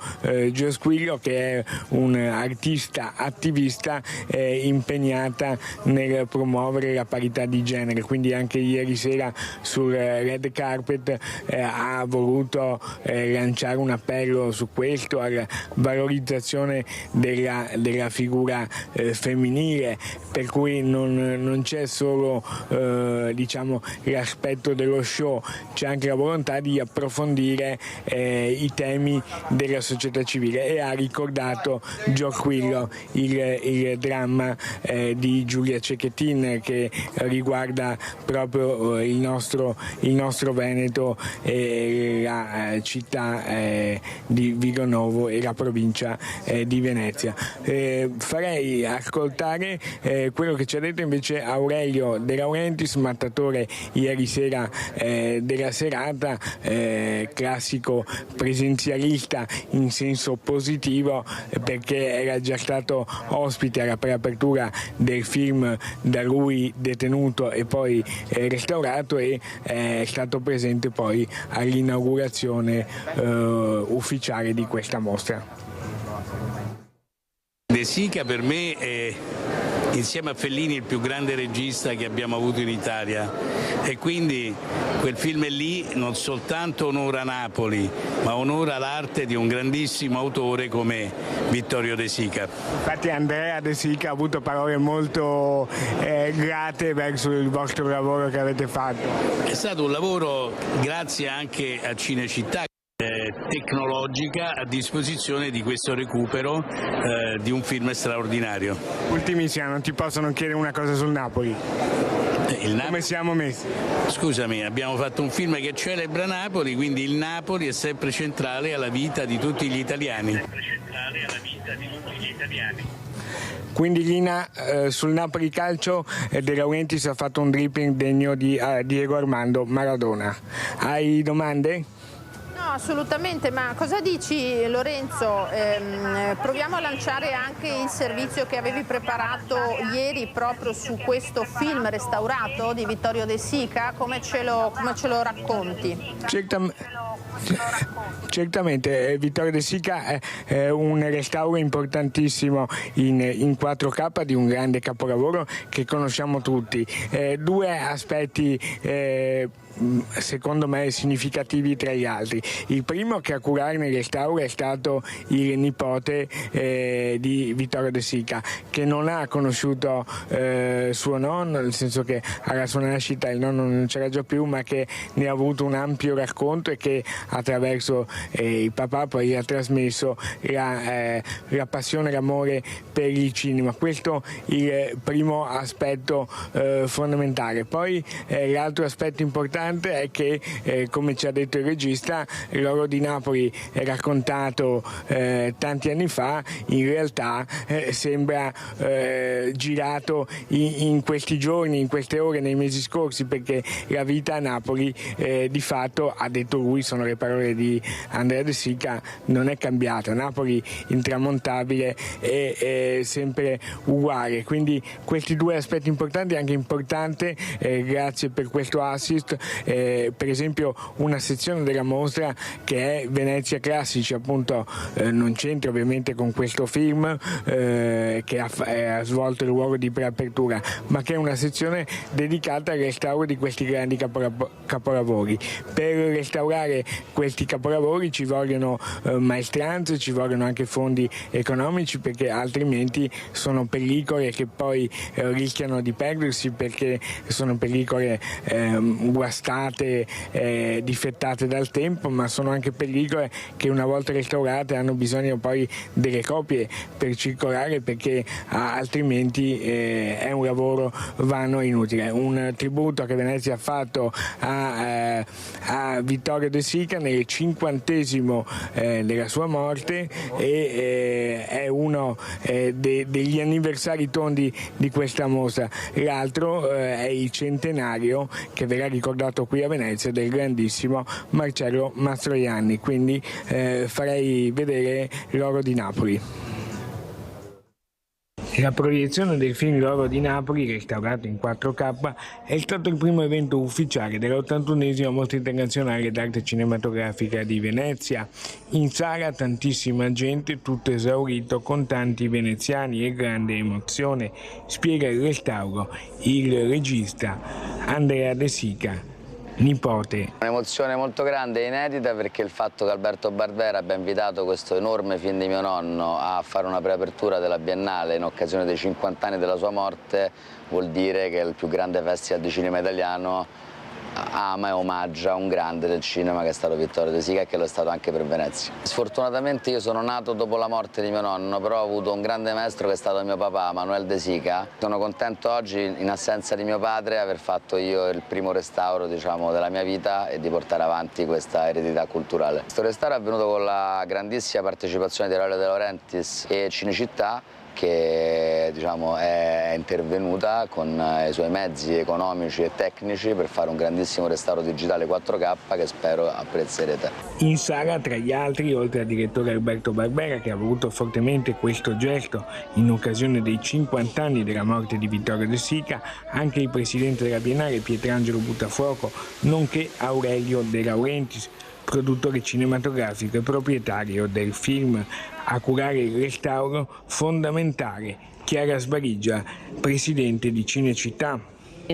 Gio Squillo, che è un artista attivista impegnata nel promuovere la parità di genere, quindi anche ieri sera sul red carpet ha voluto lanciare un appello su questo, alla valorizzazione della figura femminile, per cui non c'è solo diciamo l'aspetto dello show, c'è anche la volontà di approfondire i temi della società civile, e ha ricordato Gio Squillo il dramma di Giulia Cecchettin, che riguarda proprio il nostro Veneto e la città di Viganovo e la provincia di Venezia. Farei ascoltare quello che ci ha detto invece Aurelio De Laurentiis, mattatore ieri sera della serata, classico presenzialista in senso positivo, perché che era già stato ospite alla preapertura del film da lui detenuto e poi restaurato, e è stato presente poi all'inaugurazione ufficiale di questa mostra. De Sica per me è, insieme a Fellini, il più grande regista che abbiamo avuto in Italia, e quindi quel film lì non soltanto onora Napoli, ma onora l'arte di un grandissimo autore come Vittorio De Sica. Infatti Andrea De Sica ha avuto parole molto grate verso il vostro lavoro che avete fatto. È stato un lavoro grazie anche a Cinecittà tecnologica a disposizione di questo recupero di un film straordinario. Ultimissima, non ti possono chiedere una cosa sul Napoli? Come siamo messi? Scusami, abbiamo fatto un film che celebra Napoli, quindi il Napoli è sempre centrale alla vita di tutti gli italiani. Quindi Lina, sul Napoli calcio De Laurentiis ha fatto un dribbling degno di Diego Armando Maradona. Hai domande? No, assolutamente, ma cosa dici Lorenzo? Proviamo a lanciare anche il servizio che avevi preparato ieri proprio su questo film restaurato di Vittorio De Sica, come ce lo racconti? Certamente, Vittorio De Sica è un restauro importantissimo in 4K di un grande capolavoro che conosciamo tutti. Due aspetti secondo me significativi tra gli altri. Il primo, che a curarne il restauro è stato il nipote di Vittorio De Sica, che non ha conosciuto suo nonno, nel senso che alla sua nascita il nonno non c'era già più, ma che ne ha avuto un ampio racconto e che attraverso il papà poi ha trasmesso la passione, l'amore per il cinema. Questo è il primo aspetto fondamentale. Poi l'altro aspetto importante è che, come ci ha detto il regista, l'oro di Napoli raccontato tanti anni fa in realtà sembra girato in questi giorni, in queste ore, nei mesi scorsi, perché la vita a Napoli di fatto, ha detto lui, sono le parole di Andrea De Sica, non è cambiata. Napoli intramontabile è sempre uguale. Quindi questi due aspetti importanti. È anche importante, grazie per questo assist, per esempio una sezione della mostra che è Venezia Classici, appunto non c'entra ovviamente con questo film che ha svolto il ruolo di preapertura, ma che è una sezione dedicata al restauro di questi grandi capolavori. Per restaurare questi capolavori ci vogliono maestranze, ci vogliono anche fondi economici, perché altrimenti sono pellicole che poi rischiano di perdersi, perché sono pellicole guastate, difettate dal tempo, ma sono anche pellicole che una volta restaurate hanno bisogno poi delle copie per circolare, perché altrimenti è un lavoro vano e inutile. Un tributo che Venezia ha fatto a Vittorio De Sica nel 50° della sua morte, e è uno degli anniversari tondi di questa mostra. L'altro è il centenario, che verrà ricordato qui a Venezia, del grandissimo Marcello Mastroianni, quindi farei vedere l'oro di Napoli. La proiezione del film L'oro di Napoli, restaurato in 4K, è stato il primo evento ufficiale dell'81esima Mostra Internazionale d'Arte Cinematografica di Venezia. In sala tantissima gente, tutto esaurito, con tanti veneziani e grande emozione. Spiega il restauro il regista Andrea De Sica, nipote. Un'emozione molto grande e inedita, perché il fatto che Alberto Barbera abbia invitato questo enorme film di mio nonno a fare una preapertura della Biennale in occasione dei 50 anni della sua morte vuol dire che il più grande festival di cinema italiano ama e omaggia un grande del cinema che è stato Vittorio De Sica, e che lo è stato anche per Venezia. Sfortunatamente io sono nato dopo la morte di mio nonno, però ho avuto un grande maestro che è stato mio papà, Manuel De Sica. Sono contento oggi, in assenza di mio padre, aver fatto io il primo restauro, diciamo, della mia vita e di portare avanti questa eredità culturale. Questo restauro è avvenuto con la grandissima partecipazione di Aurelio De Laurentiis e Cinecittà, che diciamo, è intervenuta con i suoi mezzi economici e tecnici per fare un grandissimo restauro digitale 4K che spero apprezzerete. In sala, tra gli altri, oltre al direttore Alberto Barbera, che ha voluto fortemente questo gesto in occasione dei 50 anni della morte di Vittorio De Sica, anche il presidente della Biennale Pietrangelo Buttafuoco, nonché Aurelio De Laurentiis, produttore cinematografico e proprietario del film, a curare il restauro fondamentale. Chiara Sbariggia, presidente di Cinecittà.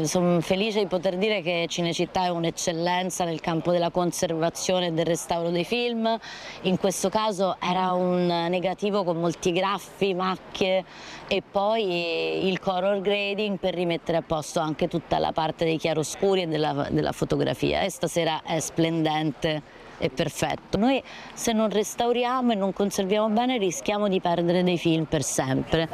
Sono felice di poter dire che Cinecittà è un'eccellenza nel campo della conservazione e del restauro dei film. In questo caso era un negativo con molti graffi, macchie e poi il color grading per rimettere a posto anche tutta la parte dei chiaroscuri e della fotografia. E stasera è splendente e perfetto. Noi se non restauriamo e non conserviamo bene rischiamo di perdere dei film per sempre.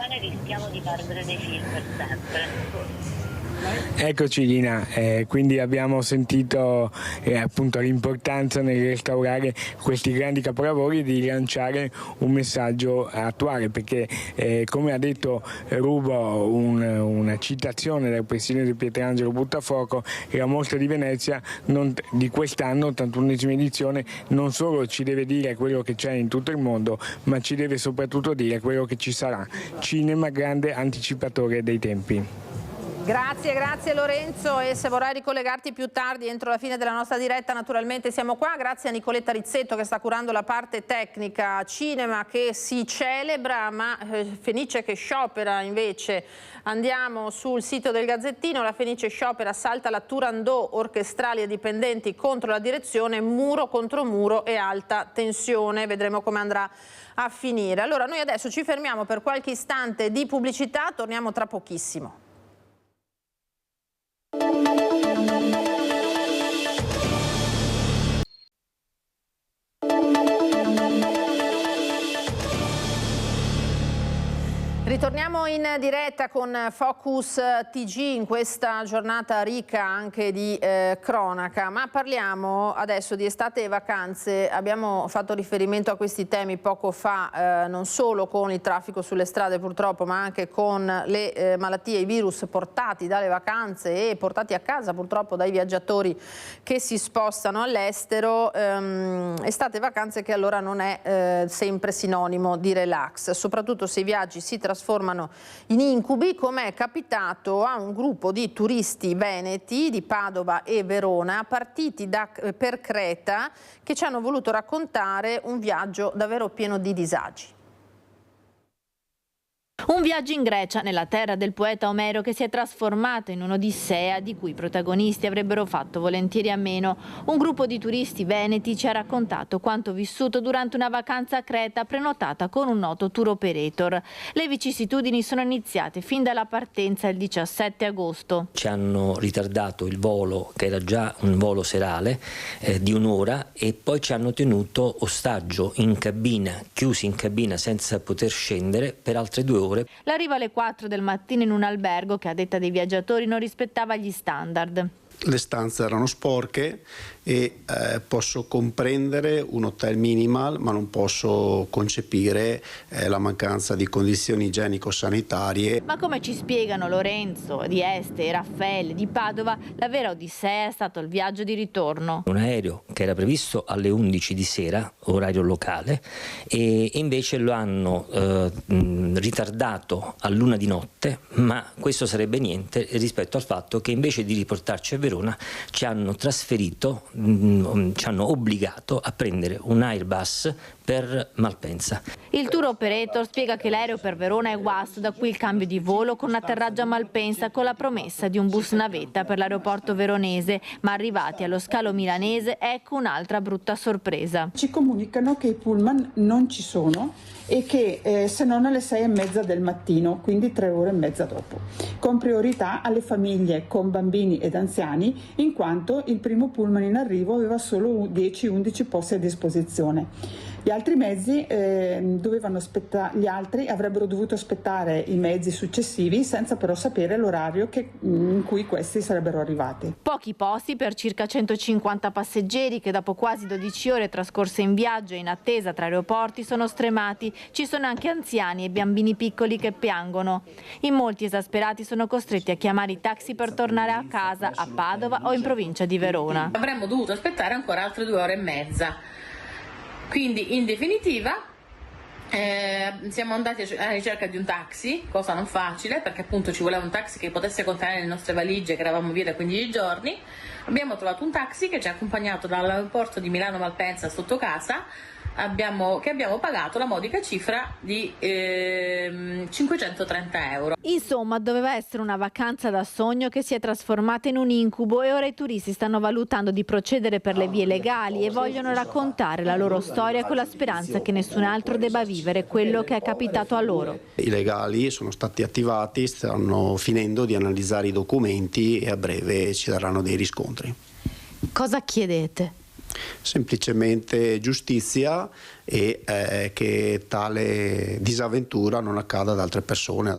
Eccoci Lina, quindi abbiamo sentito appunto l'importanza nel restaurare questi grandi capolavori e di lanciare un messaggio attuale, perché come ha detto rubo una citazione del presidente Pietrangelo Buttafuoco, la mostra di Venezia di quest'anno, 81esima edizione, non solo ci deve dire quello che c'è in tutto il mondo, ma ci deve soprattutto dire quello che ci sarà. Cinema grande anticipatore dei tempi. Grazie Lorenzo, e se vorrai ricollegarti più tardi entro la fine della nostra diretta naturalmente siamo qua. Grazie a Nicoletta Rizzetto che sta curando la parte tecnica. Cinema che si celebra ma Fenice che sciopera invece. Andiamo sul sito del Gazzettino, la Fenice sciopera, salta la Turandot, orchestrali e dipendenti contro la direzione, muro contro muro e alta tensione. Vedremo come andrà a finire. Allora noi adesso ci fermiamo per qualche istante di pubblicità, torniamo tra pochissimo. Ritorniamo in diretta con Focus TG in questa giornata ricca anche di cronaca, ma parliamo adesso di estate e vacanze. Abbiamo fatto riferimento a questi temi poco fa, non solo con il traffico sulle strade purtroppo, ma anche con le malattie, i virus portati dalle vacanze e portati a casa purtroppo dai viaggiatori che si spostano all'estero. Estate e vacanze che allora non è sempre sinonimo di relax, soprattutto se i viaggi si trasformano in incubi, come è capitato a un gruppo di turisti veneti di Padova e Verona partiti per Creta, che ci hanno voluto raccontare un viaggio davvero pieno di disagi. Un viaggio in Grecia, nella terra del poeta Omero, che si è trasformato in un'odissea di cui i protagonisti avrebbero fatto volentieri a meno. Un gruppo di turisti veneti ci ha raccontato quanto vissuto durante una vacanza a Creta prenotata con un noto tour operator. Le vicissitudini sono iniziate fin dalla partenza il 17 agosto. Ci hanno ritardato il volo, che era già un volo serale, di un'ora, e poi ci hanno tenuto ostaggio in cabina, chiusi in cabina senza poter scendere per altre 2 ore. L'arrivo alle 4 del mattino in un albergo che, a detta dei viaggiatori, non rispettava gli standard. Le stanze erano sporche e posso comprendere un hotel minimal, ma non posso concepire la mancanza di condizioni igienico-sanitarie. Ma come ci spiegano Lorenzo di Este e Raffaele di Padova, la vera odissea è stato il viaggio di ritorno. Un aereo che era previsto alle 11 di sera, orario locale, e invece lo hanno ritardato all'1 di notte, ma questo sarebbe niente rispetto al fatto che invece di riportarci a Verona ci hanno trasferito, ci hanno obbligato a prendere un Airbus per Malpensa. Il tour operator spiega che l'aereo per Verona è guasto, da qui il cambio di volo con atterraggio a Malpensa con la promessa di un bus navetta per l'aeroporto veronese, ma arrivati allo scalo milanese ecco un'altra brutta sorpresa. Ci comunicano che i pullman non ci sono e che se non alle 6:30 del mattino, quindi 3 ore e mezza dopo, con priorità alle famiglie con bambini ed anziani, in quanto il primo pullman in arrivo aveva solo 10-11 posti a disposizione. Gli altri mezzi gli altri avrebbero dovuto aspettare i mezzi successivi senza però sapere l'orario in cui questi sarebbero arrivati. Pochi posti per circa 150 passeggeri che dopo quasi 12 ore trascorse in viaggio e in attesa tra aeroporti sono stremati. Ci sono anche anziani e bambini piccoli che piangono. In molti esasperati sono costretti a chiamare i taxi per tornare a casa a Padova o in provincia di Verona. Avremmo dovuto aspettare ancora altre 2 ore e mezza. Quindi in definitiva siamo andati alla ricerca di un taxi, cosa non facile perché appunto ci voleva un taxi che potesse contenere le nostre valigie, che eravamo via da 15 giorni. Abbiamo trovato un taxi che ci ha accompagnato dall'aeroporto di Milano Malpensa sotto casa, che abbiamo pagato la modica cifra di 530 euro. Insomma, doveva essere una vacanza da sogno che si è trasformata in un incubo e ora i turisti stanno valutando di procedere per le vie legali e vogliono raccontare la loro storia con la speranza che nessun altro debba vivere quello che è capitato a loro. I legali sono stati attivati, stanno finendo di analizzare i documenti e a breve ci daranno dei riscontri. Cosa chiedete? Semplicemente giustizia e che tale disavventura non accada ad altre persone.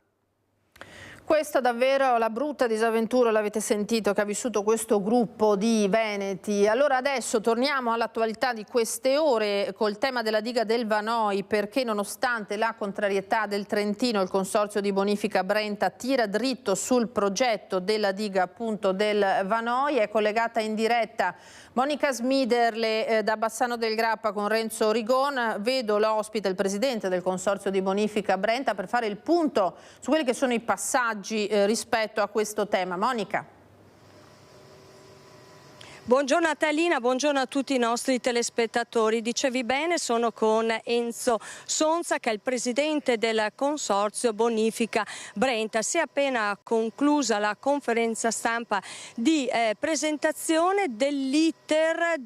Questa davvero la brutta disavventura, l'avete sentito, che ha vissuto questo gruppo di veneti. Allora adesso torniamo all'attualità di queste ore col tema della diga del Vanoi, perché nonostante la contrarietà del Trentino, il consorzio di bonifica Brenta tira dritto sul progetto della diga appunto del Vanoi. È collegata in diretta Monica Smiderle da Bassano del Grappa con Renzo Rigon. Vedo l'ospite, il presidente del consorzio di bonifica Brenta, per fare il punto su quelli che sono i passaggi rispetto a questo tema. Monica. Buongiorno Natalina, buongiorno a tutti i nostri telespettatori. Dicevi bene, sono con Enzo Sonza, che è il presidente del consorzio bonifica Brenta. Si è appena conclusa la conferenza stampa di presentazione dell'iter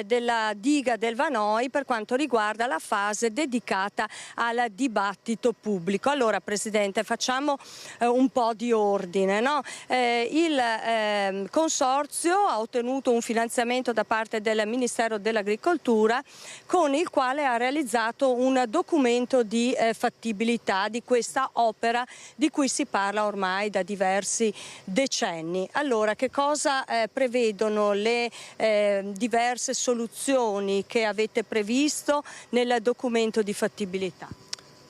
della diga del Vanoi per quanto riguarda la fase dedicata al dibattito pubblico. Allora Presidente, facciamo un po' di ordine, no? Il consorzio ha ottenuto un finanziamento da parte del Ministero dell'Agricoltura con il quale ha realizzato un documento di fattibilità di questa opera di cui si parla ormai da diversi decenni. Allora, che cosa prevedono le diverse soluzioni che avete previsto nel documento di fattibilità?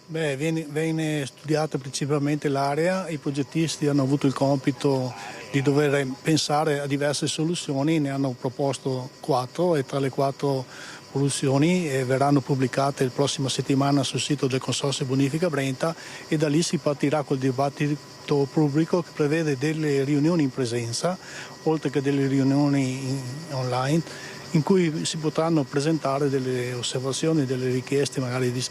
Beh, viene studiata principalmente l'area, i progettisti hanno avuto il compito di dover pensare a diverse soluzioni, ne hanno proposto 4 e tra le 4 soluzioni verranno pubblicate la prossima settimana sul sito del Consorzio Bonifica Brenta e da lì si partirà col dibattito pubblico che prevede delle riunioni in presenza, oltre che delle riunioni online, in cui si potranno presentare delle osservazioni, delle richieste magari di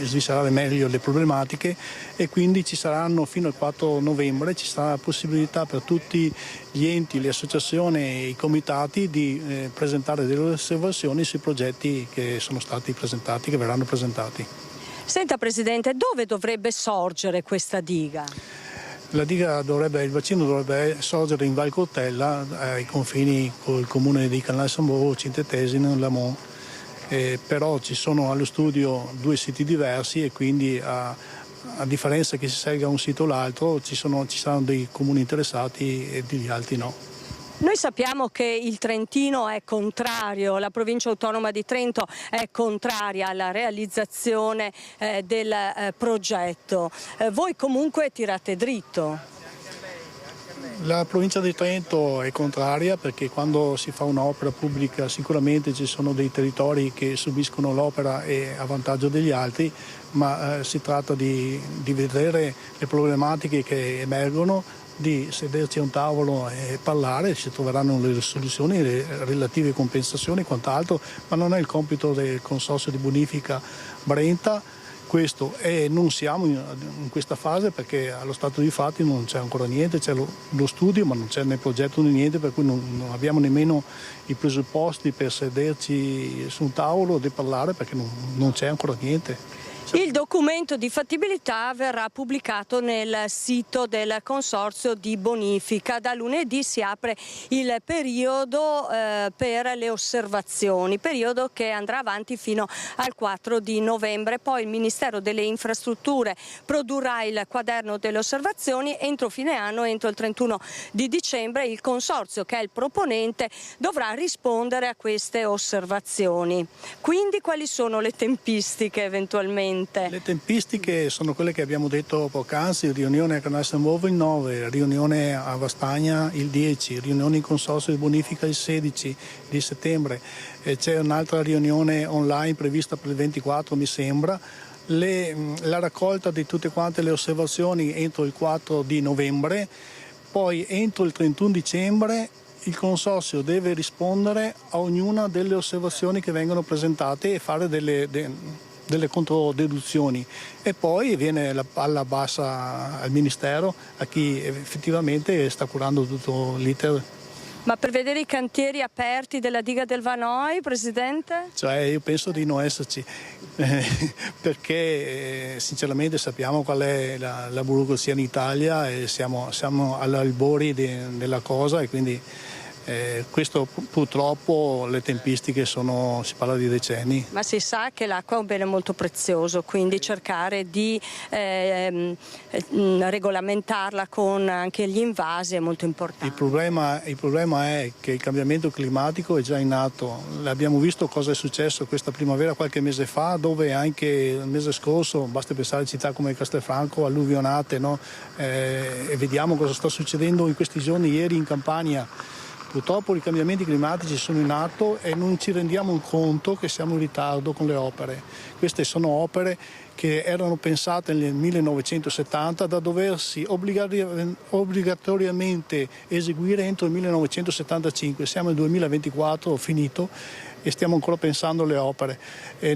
sviscerare meglio le problematiche e quindi ci saranno fino al 4 novembre, ci sarà la possibilità per tutti gli enti, le associazioni e i comitati di presentare delle osservazioni sui progetti che sono stati presentati, che verranno presentati. Senta Presidente, dove dovrebbe sorgere questa diga? La diga il bacino dovrebbe sorgere in Val Cortella, ai confini col comune di Canale San Borro, Cintetesino, Lamont. Però ci sono allo studio 2 siti diversi e quindi a differenza che si selga un sito o l'altro ci saranno dei comuni interessati e degli altri no. Noi sappiamo che il Trentino è contrario, la provincia autonoma di Trento è contraria alla realizzazione del progetto. Voi comunque tirate dritto. La provincia di Trento è contraria perché quando si fa un'opera pubblica sicuramente ci sono dei territori che subiscono l'opera e a vantaggio degli altri, ma si tratta di vedere le problematiche che emergono, di sederci a un tavolo e parlare, si troveranno le soluzioni, le relative compensazioni e quant'altro, ma non è il compito del Consorzio di Bonifica Brenta questo, e non siamo in questa fase perché allo stato di fatti non c'è ancora niente, c'è lo studio ma non c'è né progetto né niente, per cui non abbiamo nemmeno i presupposti per sederci su un tavolo e parlare perché non c'è ancora niente. Il documento di fattibilità verrà pubblicato nel sito del Consorzio di bonifica. Da lunedì si apre il periodo per le osservazioni, periodo che andrà avanti fino al 4 di novembre. Poi il Ministero delle Infrastrutture produrrà il quaderno delle osservazioni. Entro fine anno, entro il 31 di dicembre, il Consorzio, che è il proponente, dovrà rispondere a queste osservazioni. Quindi quali sono le tempistiche eventualmente? Le tempistiche sono quelle che abbiamo detto poc'anzi: riunione a Canale San Bovo il 9, riunione a Vastagna il 10, riunione in Consorzio di bonifica il 16 di settembre, c'è un'altra riunione online prevista per il 24 mi sembra. La raccolta di tutte quante le osservazioni entro il 4 di novembre, poi entro il 31 dicembre il Consorzio deve rispondere a ognuna delle osservazioni che vengono presentate e fare delle controdeduzioni, e poi viene la palla bassa al Ministero, a chi effettivamente sta curando tutto l'iter. Ma per vedere i cantieri aperti della diga del Vanoi, Presidente? Cioè, io penso di non esserci, perché sinceramente sappiamo qual è la burocrazia in Italia e siamo all'albori della cosa, e quindi questo purtroppo le tempistiche si parla di decenni. Ma si sa che l'acqua è un bene molto prezioso, quindi cercare di regolamentarla con anche gli invasi è molto importante. Il problema è che il cambiamento climatico è già in atto. Abbiamo visto cosa è successo questa primavera qualche mese fa, dove anche il mese scorso, basta pensare a città come Castelfranco, alluvionate, no? E vediamo cosa sta succedendo in questi giorni, ieri in Campania. Purtroppo i cambiamenti climatici sono in atto e non ci rendiamo conto che siamo in ritardo con le opere. Queste sono opere che erano pensate nel 1970 da doversi obbligatoriamente eseguire entro il 1975. Siamo nel 2024, finito, e stiamo ancora pensando alle opere. E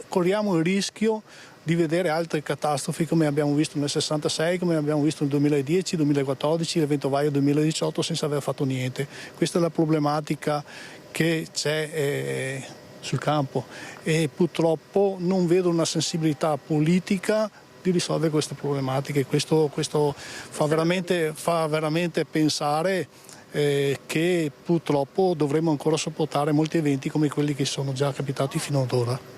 corriamo il rischio di vedere altre catastrofi come abbiamo visto nel 66, come abbiamo visto nel 2010, 2014, l'evento Vaio 2018, senza aver fatto niente. Questa è la problematica che c'è sul campo, e purtroppo non vedo una sensibilità politica di risolvere queste problematiche. Questo fa veramente pensare che purtroppo dovremo ancora sopportare molti eventi come quelli che sono già capitati fino ad ora.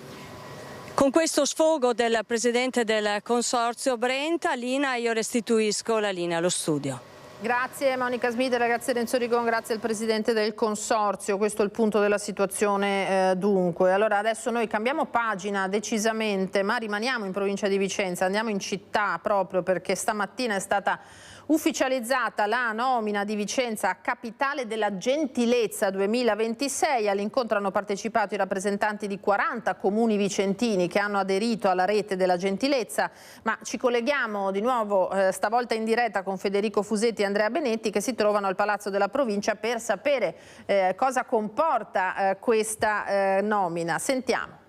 Con questo sfogo del Presidente del Consorzio Brenta, Lina, io restituisco la linea allo studio. Grazie Monica Smith, grazie Renzo Rigon, grazie al Presidente del Consorzio. Questo è il punto della situazione dunque. Allora adesso noi cambiamo pagina decisamente, ma rimaniamo in provincia di Vicenza, andiamo in città proprio perché stamattina è stata ufficializzata la nomina di Vicenza a Capitale della Gentilezza 2026. All'incontro hanno partecipato i rappresentanti di 40 comuni vicentini che hanno aderito alla rete della gentilezza, ma ci colleghiamo di nuovo stavolta in diretta con Federico Fusetti e Andrea Benetti, che si trovano al Palazzo della Provincia per sapere cosa comporta questa nomina. Sentiamo.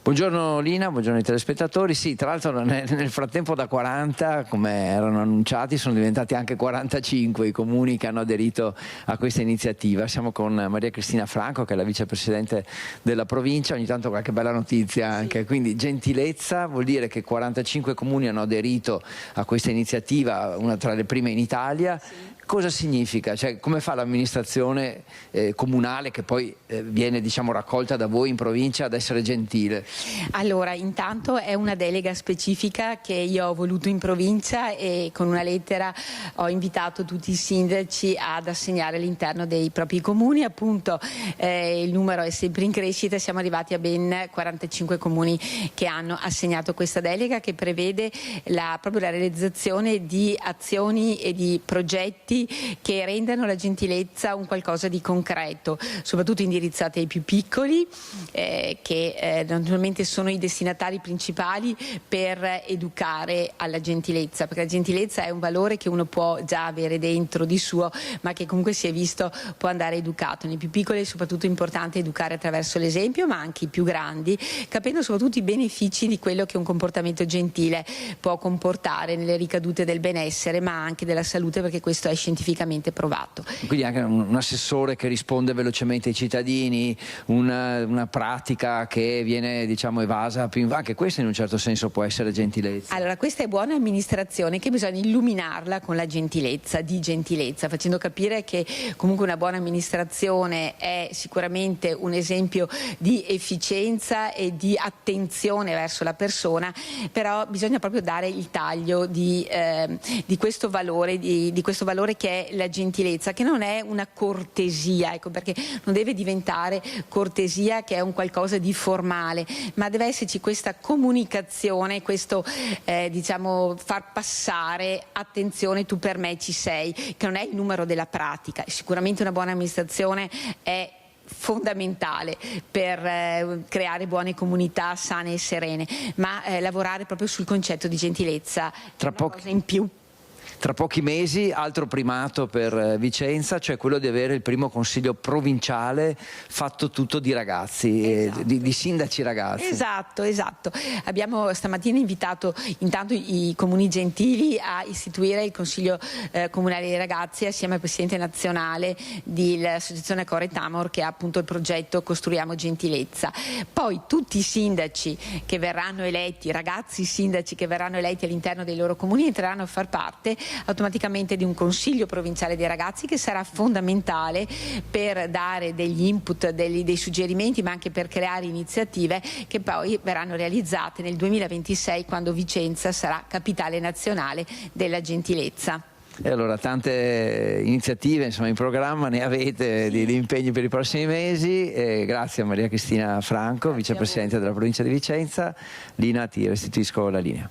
Buongiorno Lina, buongiorno ai telespettatori. Sì, tra l'altro nel frattempo da 40, come erano annunciati, sono diventati anche 45 i comuni che hanno aderito a questa iniziativa. Siamo con Maria Cristina Franco, che è la vicepresidente della provincia, ogni tanto qualche bella notizia anche. Quindi gentilezza vuol dire che 45 comuni hanno aderito a questa iniziativa, una tra le prime in Italia. Sì. Cosa significa? Cioè, come fa l'amministrazione comunale, che poi viene raccolta da voi in provincia, ad essere gentile? Allora, intanto è una delega specifica che io ho voluto in provincia, e con una lettera ho invitato tutti i sindaci ad assegnare all'interno dei propri comuni. Appunto il numero è sempre in crescita, siamo arrivati a ben 45 comuni che hanno assegnato questa delega, che prevede proprio la realizzazione di azioni e di progetti che rendano la gentilezza un qualcosa di concreto, soprattutto indirizzati ai più piccoli, che naturalmente sono i destinatari principali per educare alla gentilezza, perché la gentilezza è un valore che uno può già avere dentro di suo, ma che comunque si è visto può andare educato. Nei più piccoli è soprattutto importante educare attraverso l'esempio, ma anche i più grandi, capendo soprattutto i benefici di quello che un comportamento gentile può comportare nelle ricadute del benessere, ma anche della salute, perché questo è scientificamente scientificamente provato. Quindi anche un assessore che risponde velocemente ai cittadini, una pratica che viene, diciamo, evasa, anche questo in un certo senso può essere gentilezza. Allora, questa è buona amministrazione che bisogna illuminarla con la gentilezza, facendo capire che comunque una buona amministrazione è sicuramente un esempio di efficienza e di attenzione verso la persona, però bisogna proprio dare il taglio di questo valore, di questo valore che è la gentilezza, che non è una cortesia, ecco, perché non deve diventare cortesia che è un qualcosa di formale, ma deve esserci questa comunicazione, questo diciamo far passare attenzione, tu per me ci sei, che non è il numero della pratica. Sicuramente una buona amministrazione è fondamentale per creare buone comunità sane e serene, ma lavorare proprio sul concetto di gentilezza in più. Tra pochi mesi, altro primato per Vicenza, cioè quello di avere il primo consiglio provinciale fatto tutto di ragazzi, esatto. di sindaci ragazzi. Esatto. Abbiamo stamattina invitato intanto i comuni gentili a istituire il consiglio comunale dei ragazzi assieme al presidente nazionale dell'associazione Core Tamor, che ha appunto il progetto Costruiamo Gentilezza. Poi tutti i sindaci che verranno eletti, ragazzi sindaci che verranno eletti all'interno dei loro comuni, entreranno a far parte automaticamente di un consiglio provinciale dei ragazzi, che sarà fondamentale per dare degli input, dei suggerimenti, ma anche per creare iniziative che poi verranno realizzate nel 2026, quando Vicenza sarà capitale nazionale della gentilezza. E allora tante iniziative in programma ne avete, sì, di impegni per i prossimi mesi. Grazie a Maria Cristina Franco, vicepresidente della provincia di Vicenza. Lina, ti restituisco la linea.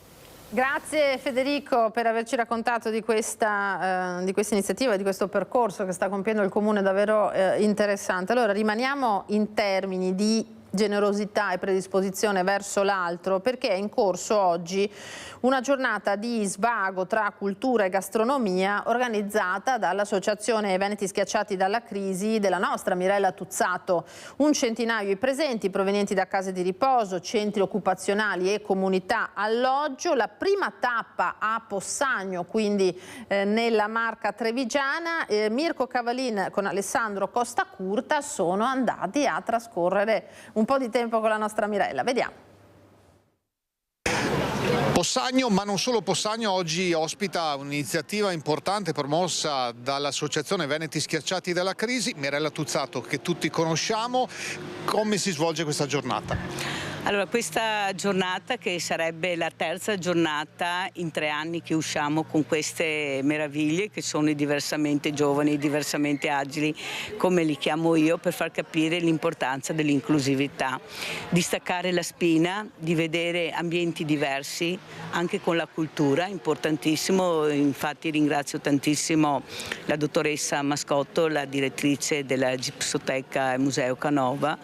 Grazie Federico per averci raccontato di questa iniziativa, di questo percorso che sta compiendo il Comune, davvero interessante. Allora rimaniamo in termini di generosità e predisposizione verso l'altro, perché è in corso oggi una giornata di svago tra cultura e gastronomia organizzata dall'Associazione Veneti Schiacciati dalla Crisi della nostra Mirella Tuzzato. Un centinaio i presenti, provenienti da case di riposo, centri occupazionali e comunità alloggio. La prima tappa a Possagno, quindi nella Marca trevigiana. Mirko Cavalin con Alessandro Costa Curta sono andati a trascorrere un po' di tempo con la nostra Mirella. Vediamo. Possagno, ma non solo Possagno, oggi ospita un'iniziativa importante promossa dall'Associazione Veneti Schiacciati dalla Crisi. Mirella Tuzzato, che tutti conosciamo, come si svolge questa giornata? Allora, questa giornata, che sarebbe la terza giornata in 3 anni che usciamo con queste meraviglie, che sono i diversamente giovani, i diversamente agili, come li chiamo io, per far capire l'importanza dell'inclusività, di staccare la spina, di vedere ambienti diversi, anche con la cultura, importantissimo. Infatti ringrazio tantissimo la dottoressa Mascotto, la direttrice della Gipsoteca e Museo Canova,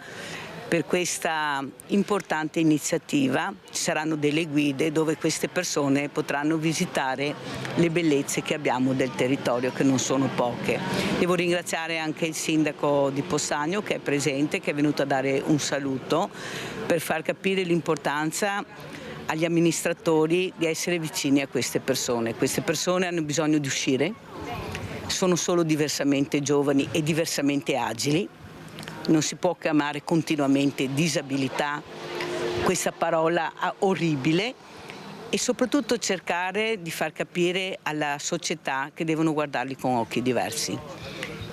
per questa importante iniziativa. Ci saranno delle guide dove queste persone potranno visitare le bellezze che abbiamo del territorio, che non sono poche. Devo ringraziare anche il sindaco di Possagno, che è presente, che è venuto a dare un saluto per far capire l'importanza agli amministratori di essere vicini a queste persone. Queste persone hanno bisogno di uscire, sono solo diversamente giovani e diversamente agili. Non si può chiamare continuamente disabilità, questa parola orribile, e soprattutto cercare di far capire alla società che devono guardarli con occhi diversi,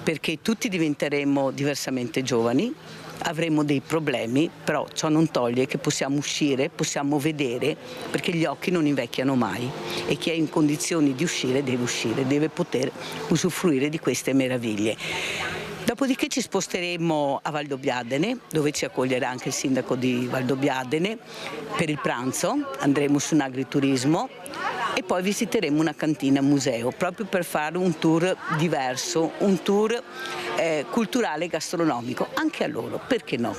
perché tutti diventeremo diversamente giovani, avremo dei problemi, però ciò non toglie che possiamo uscire, possiamo vedere, perché gli occhi non invecchiano mai, e chi è in condizioni di uscire, deve poter usufruire di queste meraviglie. Dopodiché ci sposteremo a Valdobbiadene, dove ci accoglierà anche il sindaco di Valdobbiadene per il pranzo. Andremo su un agriturismo e poi visiteremo una cantina museo, proprio per fare un tour diverso, un tour culturale e gastronomico, anche a loro, perché no?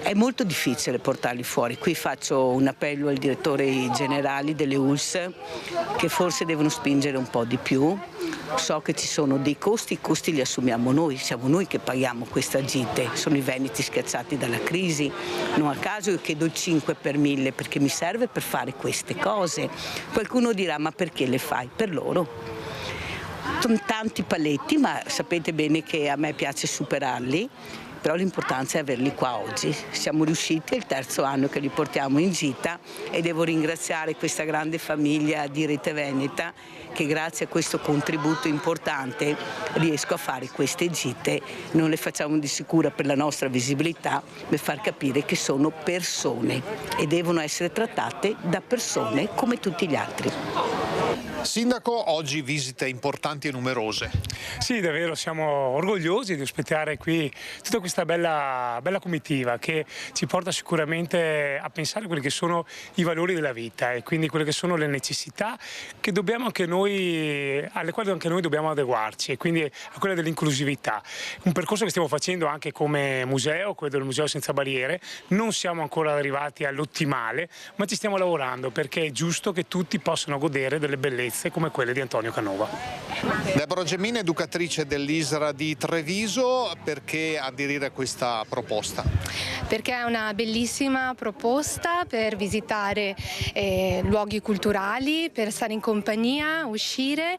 È molto difficile portarli fuori. Qui faccio un appello ai direttori generali delle ULSS, che forse devono spingere un po' di più. So che ci sono dei costi, i costi li assumiamo noi, siamo noi che paghiamo questa gite, sono i Veneti Schiacciati dalla Crisi. Non a caso io chiedo il 5 per 1000, perché mi serve per fare queste cose. Qualcuno dirà: ma perché le fai? Per loro. tanti paletti, ma sapete bene che a me piace superarli. Però l'importanza è averli qua oggi. Siamo riusciti, è il terzo anno che li portiamo in gita e devo ringraziare questa grande famiglia di Rete Veneta che grazie a questo contributo importante riesco a fare queste gite. Non le facciamo di sicuro per la nostra visibilità, per far capire che sono persone e devono essere trattate da persone come tutti gli altri. Sindaco, oggi visite importanti e numerose. Sì, davvero, siamo orgogliosi di ospitare qui tutta questa bella comitiva che ci porta sicuramente a pensare a quelli che sono i valori della vita e quindi quelle che sono le necessità che dobbiamo anche noi, alle quali anche noi dobbiamo adeguarci, e quindi a quella dell'inclusività. Un percorso che stiamo facendo anche come museo, quello del Museo Senza Barriere. Non siamo ancora arrivati all'ottimale, ma ci stiamo lavorando perché è giusto che tutti possano godere delle bellezze come quelle di Antonio Canova. Deborah Gemmin, educatrice dell'ISRA di Treviso, perché aderire a questa proposta? Perché è una bellissima proposta per visitare luoghi culturali, per stare in compagnia, uscire.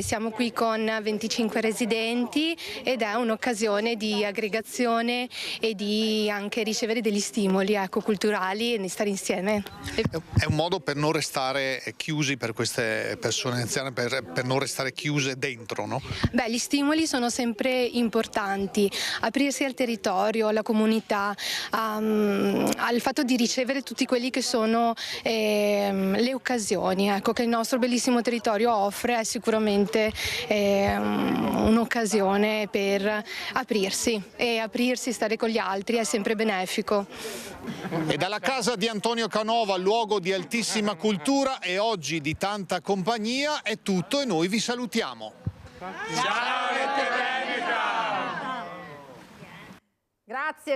Siamo qui con 25 residenti ed è un'occasione di aggregazione e di anche ricevere degli stimoli culturali e di stare insieme. È un modo per non restare chiusi, per queste persone anziane, per non restare chiuse dentro, no? Beh, gli stimoli sono sempre importanti, aprirsi al territorio, alla comunità, al fatto di ricevere tutti quelli che sono le occasioni che il nostro bellissimo territorio offre. È sicuramente un'occasione per aprirsi, stare con gli altri è sempre benefico. E dalla casa di Antonio Canova, luogo di altissima cultura e oggi di tanta compagnia, è tutto e noi vi salutiamo. Ciao Rete Veneta!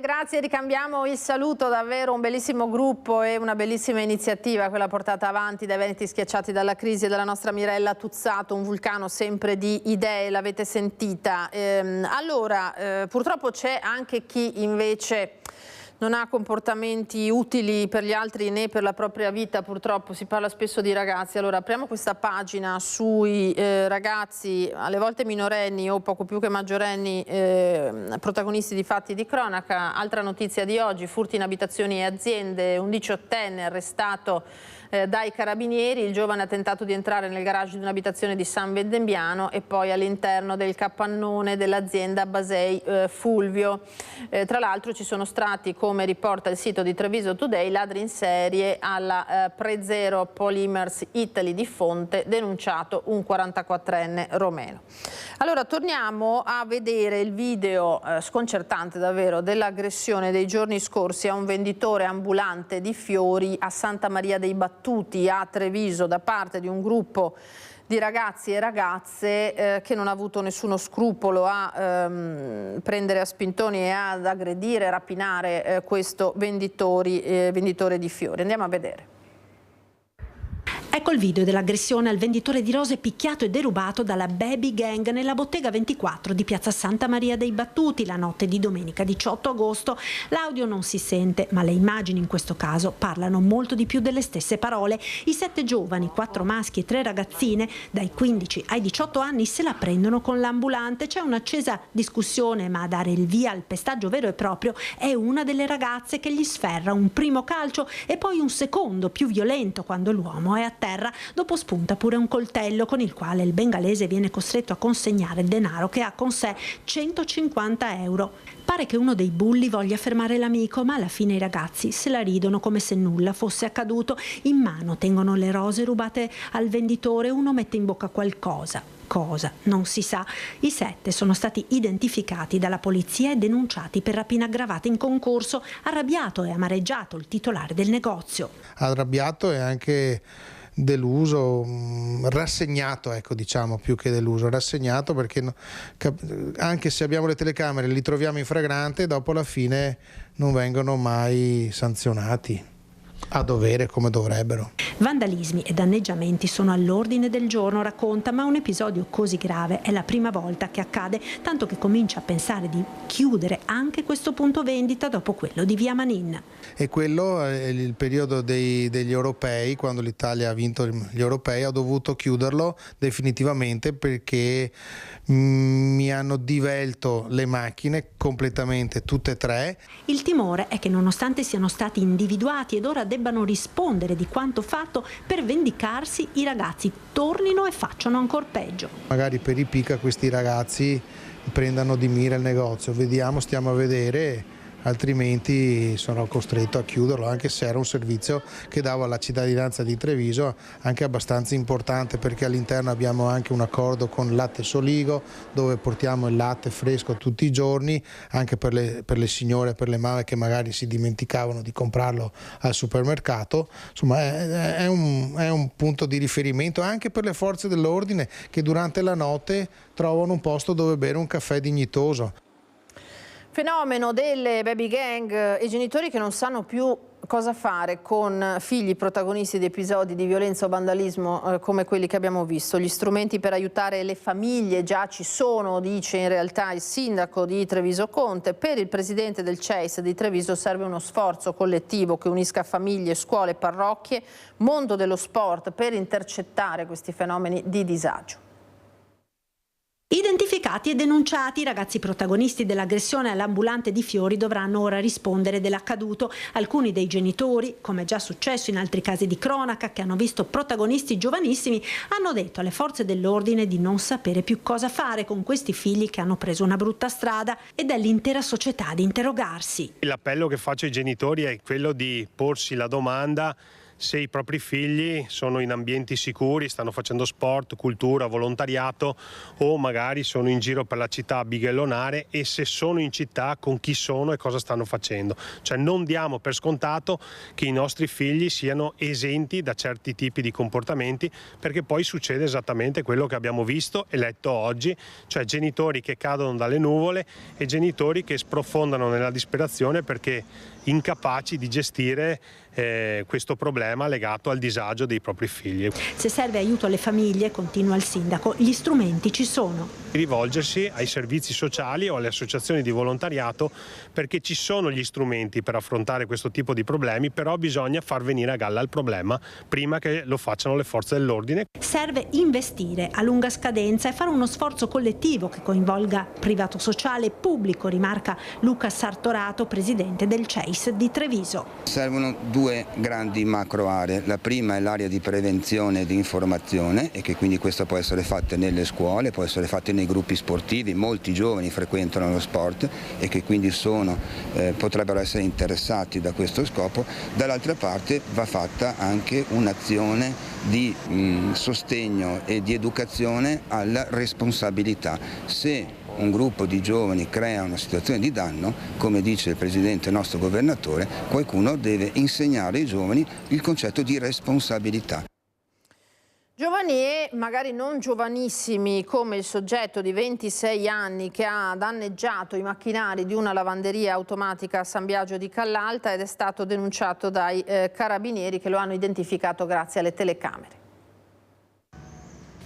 Grazie, ricambiamo il saluto, davvero un bellissimo gruppo e una bellissima iniziativa quella portata avanti dai Veneti Schiacciati dalla Crisi e dalla nostra Mirella Tuzzato, un vulcano sempre di idee, l'avete sentita. Purtroppo c'è anche chi invece non ha comportamenti utili per gli altri né per la propria vita, purtroppo si parla spesso di ragazzi. Allora apriamo questa pagina sui ragazzi, alle volte minorenni o poco più che maggiorenni, protagonisti di fatti di cronaca. Altra notizia di oggi, furti in abitazioni e aziende, un 18enne arrestato dai carabinieri. Il giovane ha tentato di entrare nel garage di un'abitazione di San Vendembiano e poi all'interno del capannone dell'azienda Basei Fulvio. Tra l'altro ci sono stati, come riporta il sito di Treviso Today, ladri in serie alla Prezero Polymers Italy di Fonte, denunciato un 44enne romeno. Allora torniamo a vedere il video sconcertante davvero dell'aggressione dei giorni scorsi a un venditore ambulante di fiori a Santa Maria dei Battuti a Treviso da parte di un gruppo di ragazzi e ragazze che non ha avuto nessuno scrupolo a prendere a spintoni e ad aggredire, rapinare questo venditore di fiori. Andiamo a vedere. Ecco il video dell'aggressione al venditore di rose picchiato e derubato dalla Baby Gang nella bottega 24 di piazza Santa Maria dei Battuti la notte di domenica 18 agosto. L'audio non si sente, ma le immagini in questo caso parlano molto di più delle stesse parole. I 7 giovani, 4 maschi e 3 ragazzine, dai 15 ai 18 anni, se la prendono con l'ambulante. C'è un'accesa discussione, ma a dare il via al pestaggio vero e proprio è una delle ragazze che gli sferra un primo calcio e poi un secondo più violento quando l'uomo è a terra. Dopo spunta pure un coltello con il quale il bengalese viene costretto a consegnare il denaro che ha con sé, 150 euro. Pare che uno dei bulli voglia fermare l'amico, ma alla fine i ragazzi se la ridono come se nulla fosse accaduto. In mano tengono le rose rubate al venditore, uno mette in bocca qualcosa. Cosa? Non si sa. I 7 sono stati identificati dalla polizia e denunciati per rapina aggravata in concorso. Arrabbiato e amareggiato il titolare del negozio. Arrabbiato e anche deluso, rassegnato, ecco, diciamo, più che deluso, rassegnato, perché anche se abbiamo le telecamere li troviamo in fragrante, dopo alla fine non vengono mai sanzionati. a dovere come dovrebbero. Vandalismi e danneggiamenti sono all'ordine del giorno, racconta, ma un episodio così grave è la prima volta che accade, tanto che comincia a pensare di chiudere anche questo punto vendita dopo quello di Via Manin. E quello è il periodo degli europei, quando l'Italia ha vinto gli europei, ho dovuto chiuderlo definitivamente perché mi hanno divelto le macchine completamente, tutte e tre. Il timore è che nonostante siano stati individuati ed ora debbano rispondere di quanto fatto, per vendicarsi i ragazzi tornino e facciano ancor peggio. Magari per i picca questi ragazzi prendano di mira il negozio, vediamo, stiamo a vedere, altrimenti sono costretto a chiuderlo, anche se era un servizio che davo alla cittadinanza di Treviso anche abbastanza importante, perché all'interno abbiamo anche un accordo con Latte Soligo dove portiamo il latte fresco tutti i giorni, anche per le signore, per le mamme che magari si dimenticavano di comprarlo al supermercato. Insomma è un punto di riferimento anche per le forze dell'ordine che durante la notte trovano un posto dove bere un caffè dignitoso. Fenomeno delle baby gang e genitori che non sanno più cosa fare con figli protagonisti di episodi di violenza o vandalismo come quelli che abbiamo visto. Gli strumenti per aiutare le famiglie già ci sono, dice in realtà il sindaco di Treviso Conte. Per il presidente del CEIS di Treviso serve uno sforzo collettivo che unisca famiglie, scuole, parrocchie, mondo dello sport per intercettare questi fenomeni di disagio. Identificati e denunciati, i ragazzi protagonisti dell'aggressione all'ambulante di Fiori dovranno ora rispondere dell'accaduto. Alcuni dei genitori, come è già successo in altri casi di cronaca che hanno visto protagonisti giovanissimi, hanno detto alle forze dell'ordine di non sapere più cosa fare con questi figli che hanno preso una brutta strada ed è l'intera società di interrogarsi. L'appello che faccio ai genitori è quello di porsi la domanda se i propri figli sono in ambienti sicuri, stanno facendo sport, cultura, volontariato o magari sono in giro per la città a bighellonare, e se sono in città con chi sono e cosa stanno facendo. Cioè non diamo per scontato che i nostri figli siano esenti da certi tipi di comportamenti, perché poi succede esattamente quello che abbiamo visto e letto oggi, cioè genitori che cadono dalle nuvole e genitori che sprofondano nella disperazione perché incapaci di gestire questo problema legato al disagio dei propri figli. Se serve aiuto alle famiglie, continua il sindaco, gli strumenti ci sono. Rivolgersi ai servizi sociali o alle associazioni di volontariato, perché ci sono gli strumenti per affrontare questo tipo di problemi, però bisogna far venire a galla il problema prima che lo facciano le forze dell'ordine. Serve investire a lunga scadenza e fare uno sforzo collettivo che coinvolga privato, sociale e pubblico, rimarca Luca Sartorato, presidente del CEIS di Treviso. Servono due grandi macro aree. La prima è l'area di prevenzione e di informazione, e che quindi questo può essere fatto nelle scuole, può essere fatto nei gruppi sportivi. Molti giovani frequentano lo sport e che quindi potrebbero essere interessati da questo scopo. Dall'altra parte va fatta anche un'azione di sostegno e di educazione alla responsabilità. Se un gruppo di giovani crea una situazione di danno, come dice il presidente nostro governatore, qualcuno deve insegnare ai giovani il concetto di responsabilità. Giovani e magari non giovanissimi, come il soggetto di 26 anni che ha danneggiato i macchinari di una lavanderia automatica a San Biagio di Callalta ed è stato denunciato dai carabinieri che lo hanno identificato grazie alle telecamere.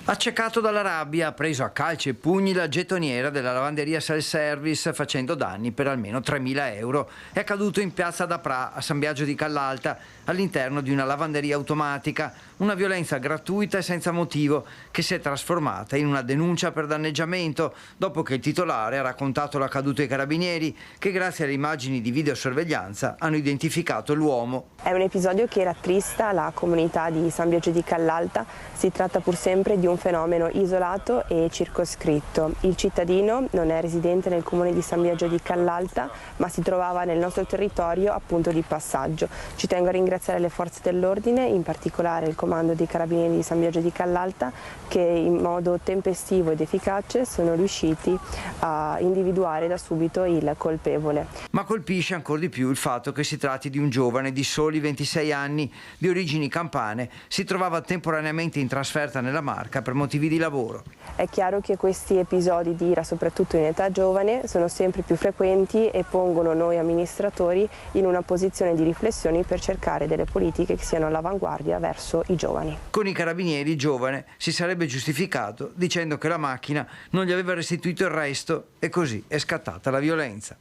Accecato dalla rabbia, ha preso a calci e pugni la gettoniera della lavanderia Self Service facendo danni per almeno 3.000 euro. È accaduto in piazza da Pra a San Biagio di Callalta, all'interno di una lavanderia automatica. Una violenza gratuita e senza motivo che si è trasformata in una denuncia per danneggiamento dopo che il titolare ha raccontato l'accaduto ai carabinieri che grazie alle immagini di videosorveglianza hanno identificato l'uomo. È un episodio che rattrista la comunità di San Biagio di Callalta. Si tratta pur sempre di un fenomeno isolato e circoscritto. Il cittadino non è residente nel comune di San Biagio di Callalta, ma si trovava nel nostro territorio appunto di passaggio. Ci tengo a ringraziare le forze dell'ordine, in particolare il comando dei carabinieri di San Biagio di Callalta, che in modo tempestivo ed efficace sono riusciti a individuare da subito il colpevole. Ma colpisce ancora di più il fatto che si tratti di un giovane di soli 26 anni, di origini campane, si trovava temporaneamente in trasferta nella Marca per motivi di lavoro. È chiaro che questi episodi di ira, soprattutto in età giovane, sono sempre più frequenti e pongono noi amministratori in una posizione di riflessione per cercare delle politiche che siano all'avanguardia verso i giovani. Con i carabinieri il giovane si sarebbe giustificato dicendo che la macchina non gli aveva restituito il resto e così è scattata la violenza.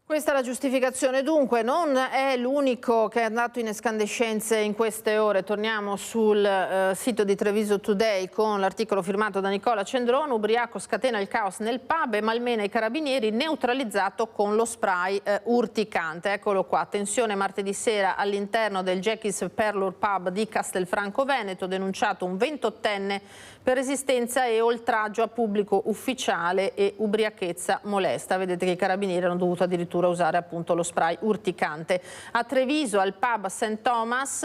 Questa è la giustificazione, dunque non è l'unico che è andato in escandescenze in queste ore. Torniamo sul sito di Treviso Today con l'articolo firmato da Nicola Cendrone. Ubriaco scatena il caos nel pub e malmena i carabinieri, neutralizzato con lo spray urticante. Eccolo qua, tensione martedì sera all'interno del Jackie's Perlur Pub di Castelfranco Veneto, denunciato un 28enne per resistenza e oltraggio a pubblico ufficiale e ubriachezza molesta. Vedete che i carabinieri hanno dovuto addirittura usare appunto lo spray urticante. A Treviso, al pub St. Thomas,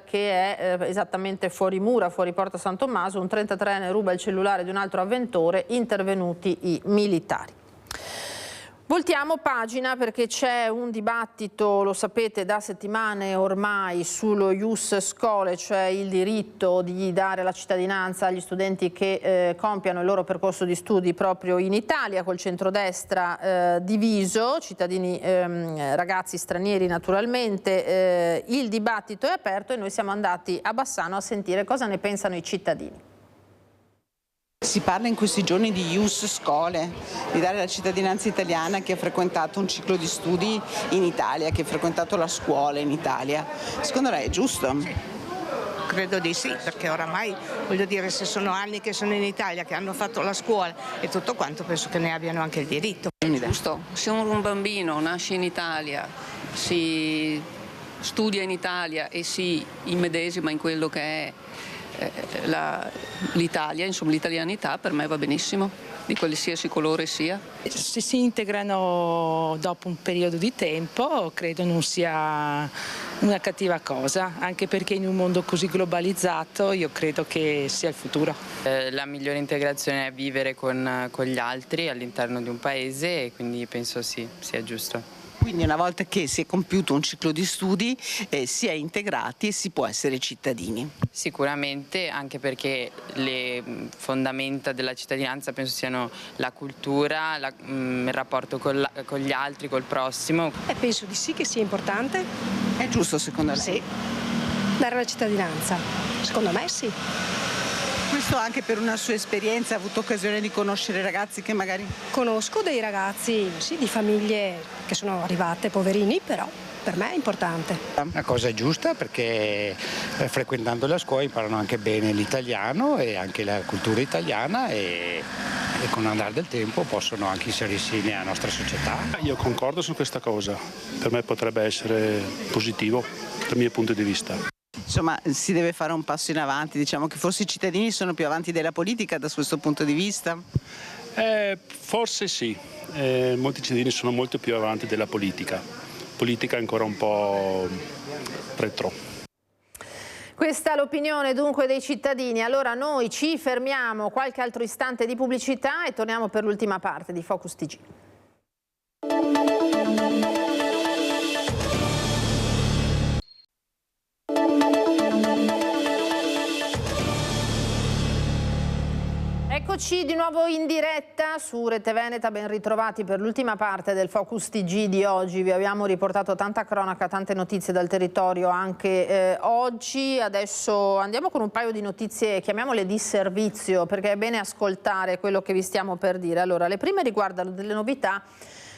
che è esattamente fuori mura, fuori Porta San Tommaso, un 33enne ruba il cellulare di un altro avventore, intervenuti i militari. Voltiamo pagina perché c'è un dibattito, lo sapete, da settimane ormai sullo Ius Scholae, cioè il diritto di dare la cittadinanza agli studenti che compiano il loro percorso di studi proprio in Italia, col centrodestra diviso, cittadini ragazzi stranieri naturalmente. Il dibattito è aperto e noi siamo andati a Bassano a sentire cosa ne pensano i cittadini. Si parla in questi giorni di Ius Scholae, di dare la cittadinanza italiana a chi ha frequentato un ciclo di studi in Italia, chi ha frequentato la scuola in Italia. Secondo lei è giusto? Credo di sì, perché oramai, voglio dire, se sono anni che sono in Italia, che hanno fatto la scuola e tutto quanto, penso che ne abbiano anche il diritto. Giusto, se un bambino nasce in Italia, si studia in Italia e si immedesima in quello che è l'Italia, insomma l'italianità, per me va benissimo, di qualsiasi colore sia. Se si integrano dopo un periodo di tempo, credo non sia una cattiva cosa, anche perché in un mondo così globalizzato io credo che sia il futuro. La migliore integrazione è vivere con gli altri all'interno di un paese e quindi penso sì, sia giusto. Quindi una volta che si è compiuto un ciclo di studi si è integrati e si può essere cittadini. Sicuramente, anche perché le fondamenta della cittadinanza penso siano la cultura, il rapporto con gli altri, col prossimo. Penso di sì che sia importante. È giusto secondo lei? Sì, dare la cittadinanza. Secondo me sì. Questo anche per una sua esperienza, ha avuto occasione di conoscere ragazzi che magari... Conosco dei ragazzi, sì, di famiglie che sono arrivate poverini, però per me è importante. Una cosa giusta perché frequentando la scuola imparano anche bene l'italiano e anche la cultura italiana e con l'andare del tempo possono anche inserirsi nella nostra società. Io concordo su questa cosa, per me potrebbe essere positivo dal mio punto di vista. Insomma, si deve fare un passo in avanti, diciamo che forse i cittadini sono più avanti della politica da questo punto di vista? Forse sì, molti cittadini sono molto più avanti della politica. Politica è ancora un po' retro. Questa è l'opinione dunque dei cittadini. Allora noi ci fermiamo qualche altro istante di pubblicità e torniamo per l'ultima parte di Focus TG. Eccoci di nuovo in diretta su Rete Veneta, ben ritrovati per l'ultima parte del Focus TG di oggi. Vi abbiamo riportato tanta cronaca, tante notizie dal territorio anche oggi. Adesso andiamo con un paio di notizie, chiamiamole di servizio, perché è bene ascoltare quello che vi stiamo per dire. Allora, le prime riguardano delle novità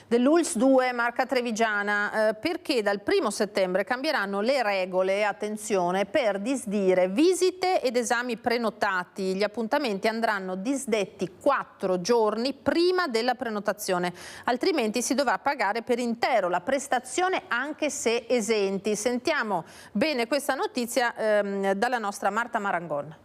dell'ULSS 2 Marca Trevigiana, perché dal 1° settembre cambieranno le regole, attenzione, per disdire visite ed esami prenotati. Gli appuntamenti andranno disdetti 4 giorni prima della prenotazione, altrimenti si dovrà pagare per intero la prestazione anche se esenti. Sentiamo bene questa notizia dalla nostra Marta Marangon.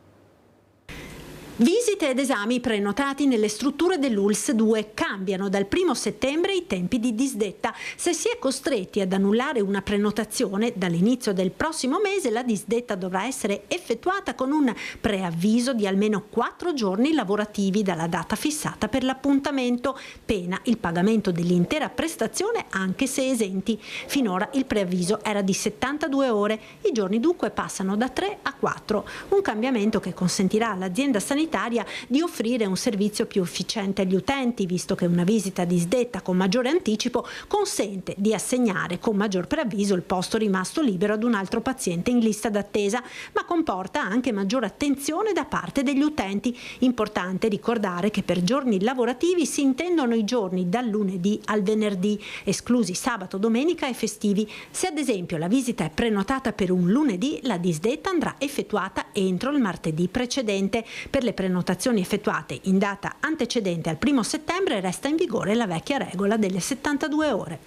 Visite Visite ed esami prenotati nelle strutture dell'ULSS 2 cambiano dal 1 settembre i tempi di disdetta. Se si è costretti ad annullare una prenotazione, dall'inizio del prossimo mese la disdetta dovrà essere effettuata con un preavviso di almeno 4 giorni lavorativi dalla data fissata per l'appuntamento, pena il pagamento dell'intera prestazione anche se esenti. Finora il preavviso era di 72 ore, i giorni dunque passano da 3 a 4, un cambiamento che consentirà all'azienda sanitaria di offrire un servizio più efficiente agli utenti, visto che una visita disdetta con maggiore anticipo consente di assegnare con maggior preavviso il posto rimasto libero ad un altro paziente in lista d'attesa, ma comporta anche maggiore attenzione da parte degli utenti. Importante ricordare che per giorni lavorativi si intendono i giorni dal lunedì al venerdì, esclusi sabato, domenica e festivi. Se ad esempio la visita è prenotata per un lunedì, la disdetta andrà effettuata entro il martedì precedente. Per le prenotazioni effettuate in data antecedente al 1 settembre resta in vigore la vecchia regola delle 72 ore.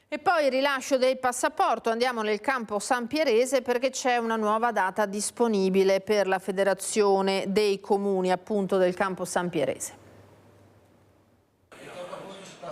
E poi il rilascio del passaporto, andiamo nel campo Sampierese perché c'è una nuova data disponibile per la Federazione dei Comuni appunto del campo Sampierese.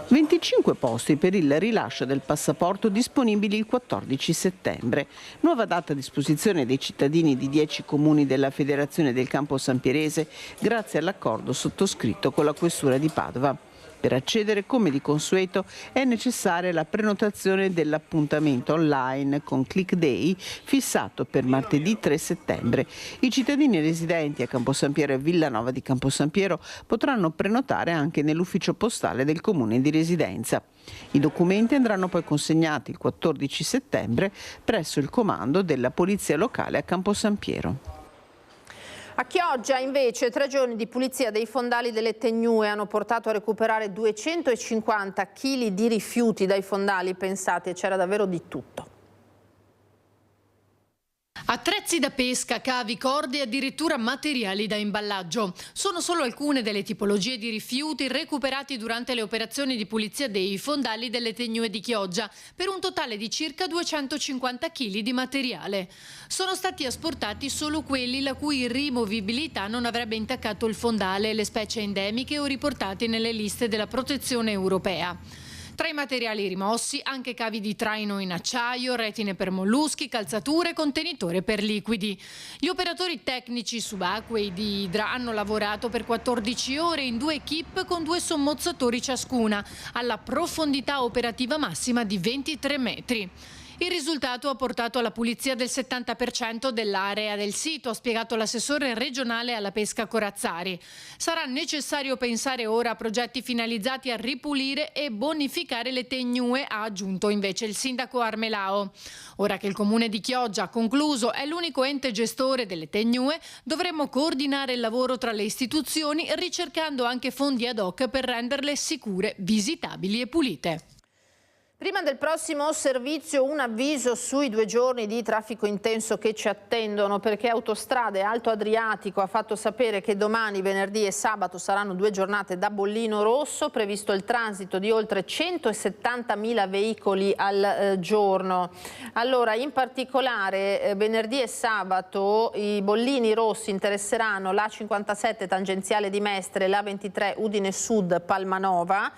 25 posti per il rilascio del passaporto disponibili il 14 settembre. Nuova data a disposizione dei cittadini di 10 comuni della Federazione del Campo Sampierese grazie all'accordo sottoscritto con la Questura di Padova. Per accedere, come di consueto, è necessaria la prenotazione dell'appuntamento online con Click Day fissato per martedì 3 settembre. I cittadini residenti a Camposampiero e Villanova di Camposampiero potranno prenotare anche nell'ufficio postale del comune di residenza. I documenti andranno poi consegnati il 14 settembre presso il comando della Polizia Locale a Camposampiero. A Chioggia invece 3 giorni di pulizia dei fondali delle Tegnue hanno portato a recuperare 250 kg di rifiuti dai fondali, pensate, c'era davvero di tutto. Attrezzi da pesca, cavi, corde e addirittura materiali da imballaggio. Sono solo alcune delle tipologie di rifiuti recuperati durante le operazioni di pulizia dei fondali delle Tegnue di Chioggia, per un totale di circa 250 kg di materiale. Sono stati asportati solo quelli la cui rimovibilità non avrebbe intaccato il fondale, le specie endemiche o riportate nelle liste della protezione europea. Tra i materiali rimossi anche cavi di traino in acciaio, retine per molluschi, calzature, contenitore per liquidi. Gli operatori tecnici subacquei di Idra hanno lavorato per 14 ore in 2 equip con 2 sommozzatori ciascuna, alla profondità operativa massima di 23 metri. Il risultato ha portato alla pulizia del 70% dell'area del sito, ha spiegato l'assessore regionale alla pesca Corazzari. Sarà necessario pensare ora a progetti finalizzati a ripulire e bonificare le Tegnue, ha aggiunto invece il sindaco Armelao. Ora che il comune di Chioggia ha concluso, è l'unico ente gestore delle Tegnue, dovremmo coordinare il lavoro tra le istituzioni ricercando anche fondi ad hoc per renderle sicure, visitabili e pulite. Prima del prossimo servizio un avviso sui 2 giorni di traffico intenso che ci attendono, perché Autostrade Alto Adriatico ha fatto sapere che domani, venerdì e sabato saranno 2 giornate da bollino rosso, previsto il transito di oltre 170.000 veicoli al giorno. Allora, in particolare venerdì e sabato i bollini rossi interesseranno la 57 tangenziale di Mestre, la 23 Udine Sud Palmanova,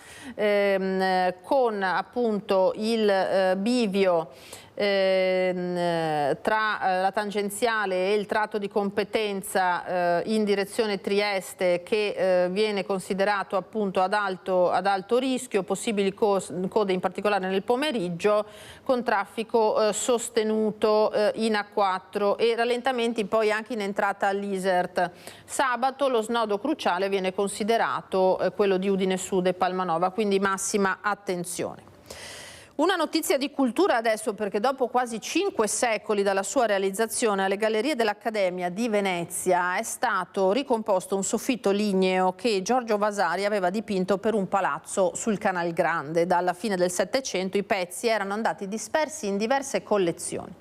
con appunto il bivio tra la tangenziale e il tratto di competenza in direzione Trieste che viene considerato appunto ad alto rischio, possibili code in particolare nel pomeriggio, con traffico sostenuto in A4 e rallentamenti poi anche in entrata all'Isert. Sabato lo snodo cruciale viene considerato quello di Udine Sud e Palmanova, quindi massima attenzione. Una notizia di cultura adesso, perché dopo quasi 5 secoli dalla sua realizzazione alle Gallerie dell'Accademia di Venezia è stato ricomposto un soffitto ligneo che Giorgio Vasari aveva dipinto per un palazzo sul Canal Grande. Dalla fine del Settecento i pezzi erano andati dispersi in diverse collezioni.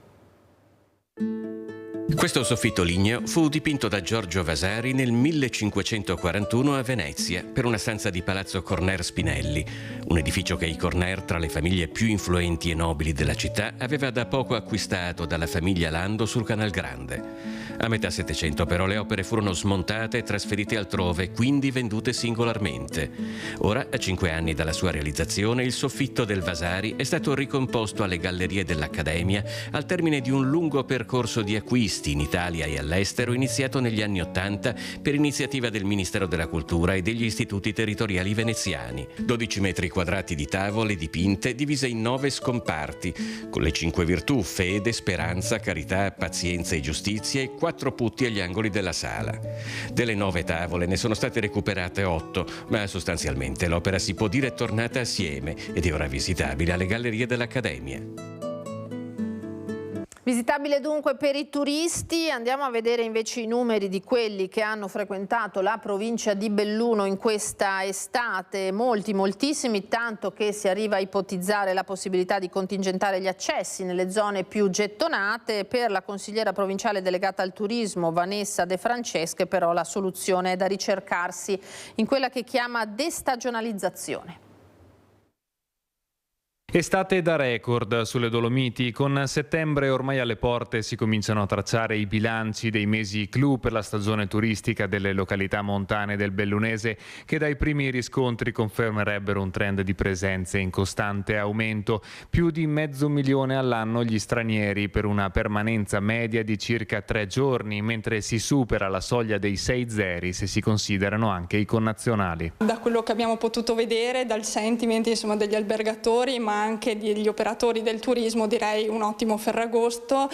Questo soffitto ligneo fu dipinto da Giorgio Vasari nel 1541 a Venezia per una stanza di Palazzo Corner Spinelli, un edificio che i Corner, tra le famiglie più influenti e nobili della città, aveva da poco acquistato dalla famiglia Lando sul Canal Grande. A metà Settecento però le opere furono smontate e trasferite altrove, quindi vendute singolarmente. Ora, a 5 anni dalla sua realizzazione, il soffitto del Vasari è stato ricomposto alle gallerie dell'Accademia al termine di un lungo percorso di acquisti in Italia e all'estero iniziato negli anni '80 per iniziativa del Ministero della Cultura e degli istituti territoriali veneziani. 12 metri quadrati di tavole dipinte divise in 9 scomparti, con le 5 virtù: fede, speranza, carità, pazienza e giustizia, e 4 putti agli angoli della sala. Delle 9 tavole ne sono state recuperate 8, ma sostanzialmente l'opera si può dire è tornata assieme ed è ora visitabile alle gallerie dell'Accademia. Visitabile dunque per i turisti. Andiamo a vedere invece i numeri di quelli che hanno frequentato la provincia di Belluno in questa estate. Moltissimi, tanto che si arriva a ipotizzare la possibilità di contingentare gli accessi nelle zone più gettonate. Per la consigliera provinciale delegata al turismo Vanessa De Francesche però la soluzione è da ricercarsi in quella che chiama destagionalizzazione. Estate da record sulle Dolomiti. Con settembre ormai alle porte si cominciano a tracciare i bilanci dei mesi clou per la stagione turistica delle località montane del Bellunese, che dai primi riscontri confermerebbero un trend di presenze in costante aumento. Più di 500.000 all'anno gli stranieri, per una permanenza media di circa 3 giorni, mentre si supera la soglia dei 6 zeri se si considerano anche i connazionali. Da quello che abbiamo potuto vedere, dal sentiment degli albergatori, ma anche degli operatori del turismo, direi un ottimo Ferragosto,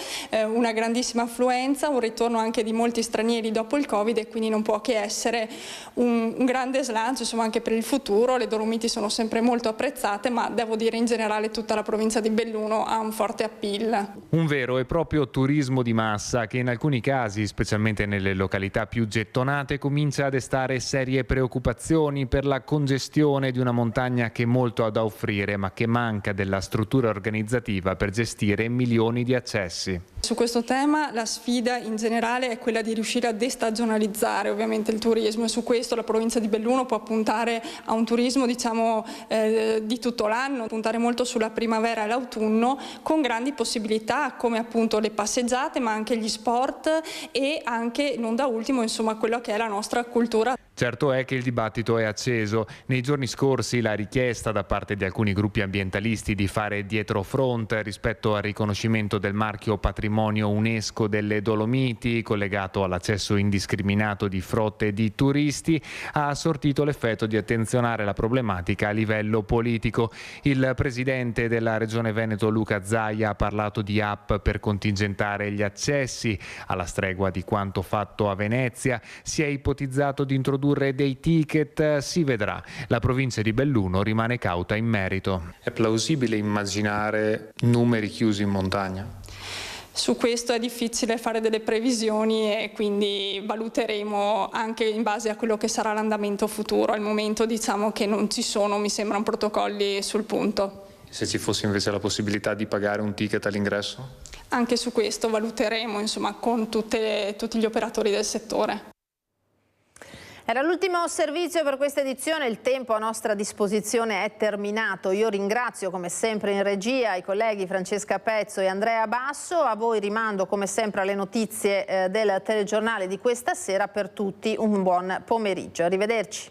una grandissima affluenza, un ritorno anche di molti stranieri dopo il Covid, e quindi non può che essere un grande slancio anche per il futuro. Le Dolomiti sono sempre molto apprezzate, ma devo dire in generale tutta la provincia di Belluno ha un forte appeal. Un vero e proprio turismo di massa che in alcuni casi, specialmente nelle località più gettonate, comincia a destare serie preoccupazioni per la congestione di una montagna che molto ha da offrire, ma che manca della struttura organizzativa per gestire milioni di accessi. Su questo tema la sfida in generale è quella di riuscire a destagionalizzare ovviamente il turismo, e su questo la provincia di Belluno può puntare a un turismo di tutto l'anno, puntare molto sulla primavera e l'autunno, con grandi possibilità come appunto le passeggiate, ma anche gli sport e anche, non da ultimo, quello che è la nostra cultura. Certo è che il dibattito è acceso. Nei giorni scorsi la richiesta da parte di alcuni gruppi ambientalisti di fare dietrofront rispetto al riconoscimento del marchio patrimonio UNESCO delle Dolomiti, collegato all'accesso indiscriminato di frotte di turisti, ha sortito l'effetto di attenzionare la problematica a livello politico. Il presidente della Regione Veneto Luca Zaia ha parlato di app per contingentare gli accessi, alla stregua di quanto fatto a Venezia. Si è ipotizzato di introdurre dei ticket, si vedrà. La provincia di Belluno rimane cauta in merito. È plausibile immaginare numeri chiusi in montagna? Su questo è difficile fare delle previsioni e quindi valuteremo anche in base a quello che sarà l'andamento futuro. Al momento che non ci sono, mi sembrano protocolli sul punto. Se ci fosse invece la possibilità di pagare un ticket all'ingresso? Anche su questo valuteremo con tutti gli operatori del settore. Era l'ultimo servizio per questa edizione, il tempo a nostra disposizione è terminato. Io ringrazio come sempre in regia i colleghi Francesca Pezzo e Andrea Basso, a voi rimando come sempre alle notizie del telegiornale di questa sera. Per tutti un buon pomeriggio, arrivederci.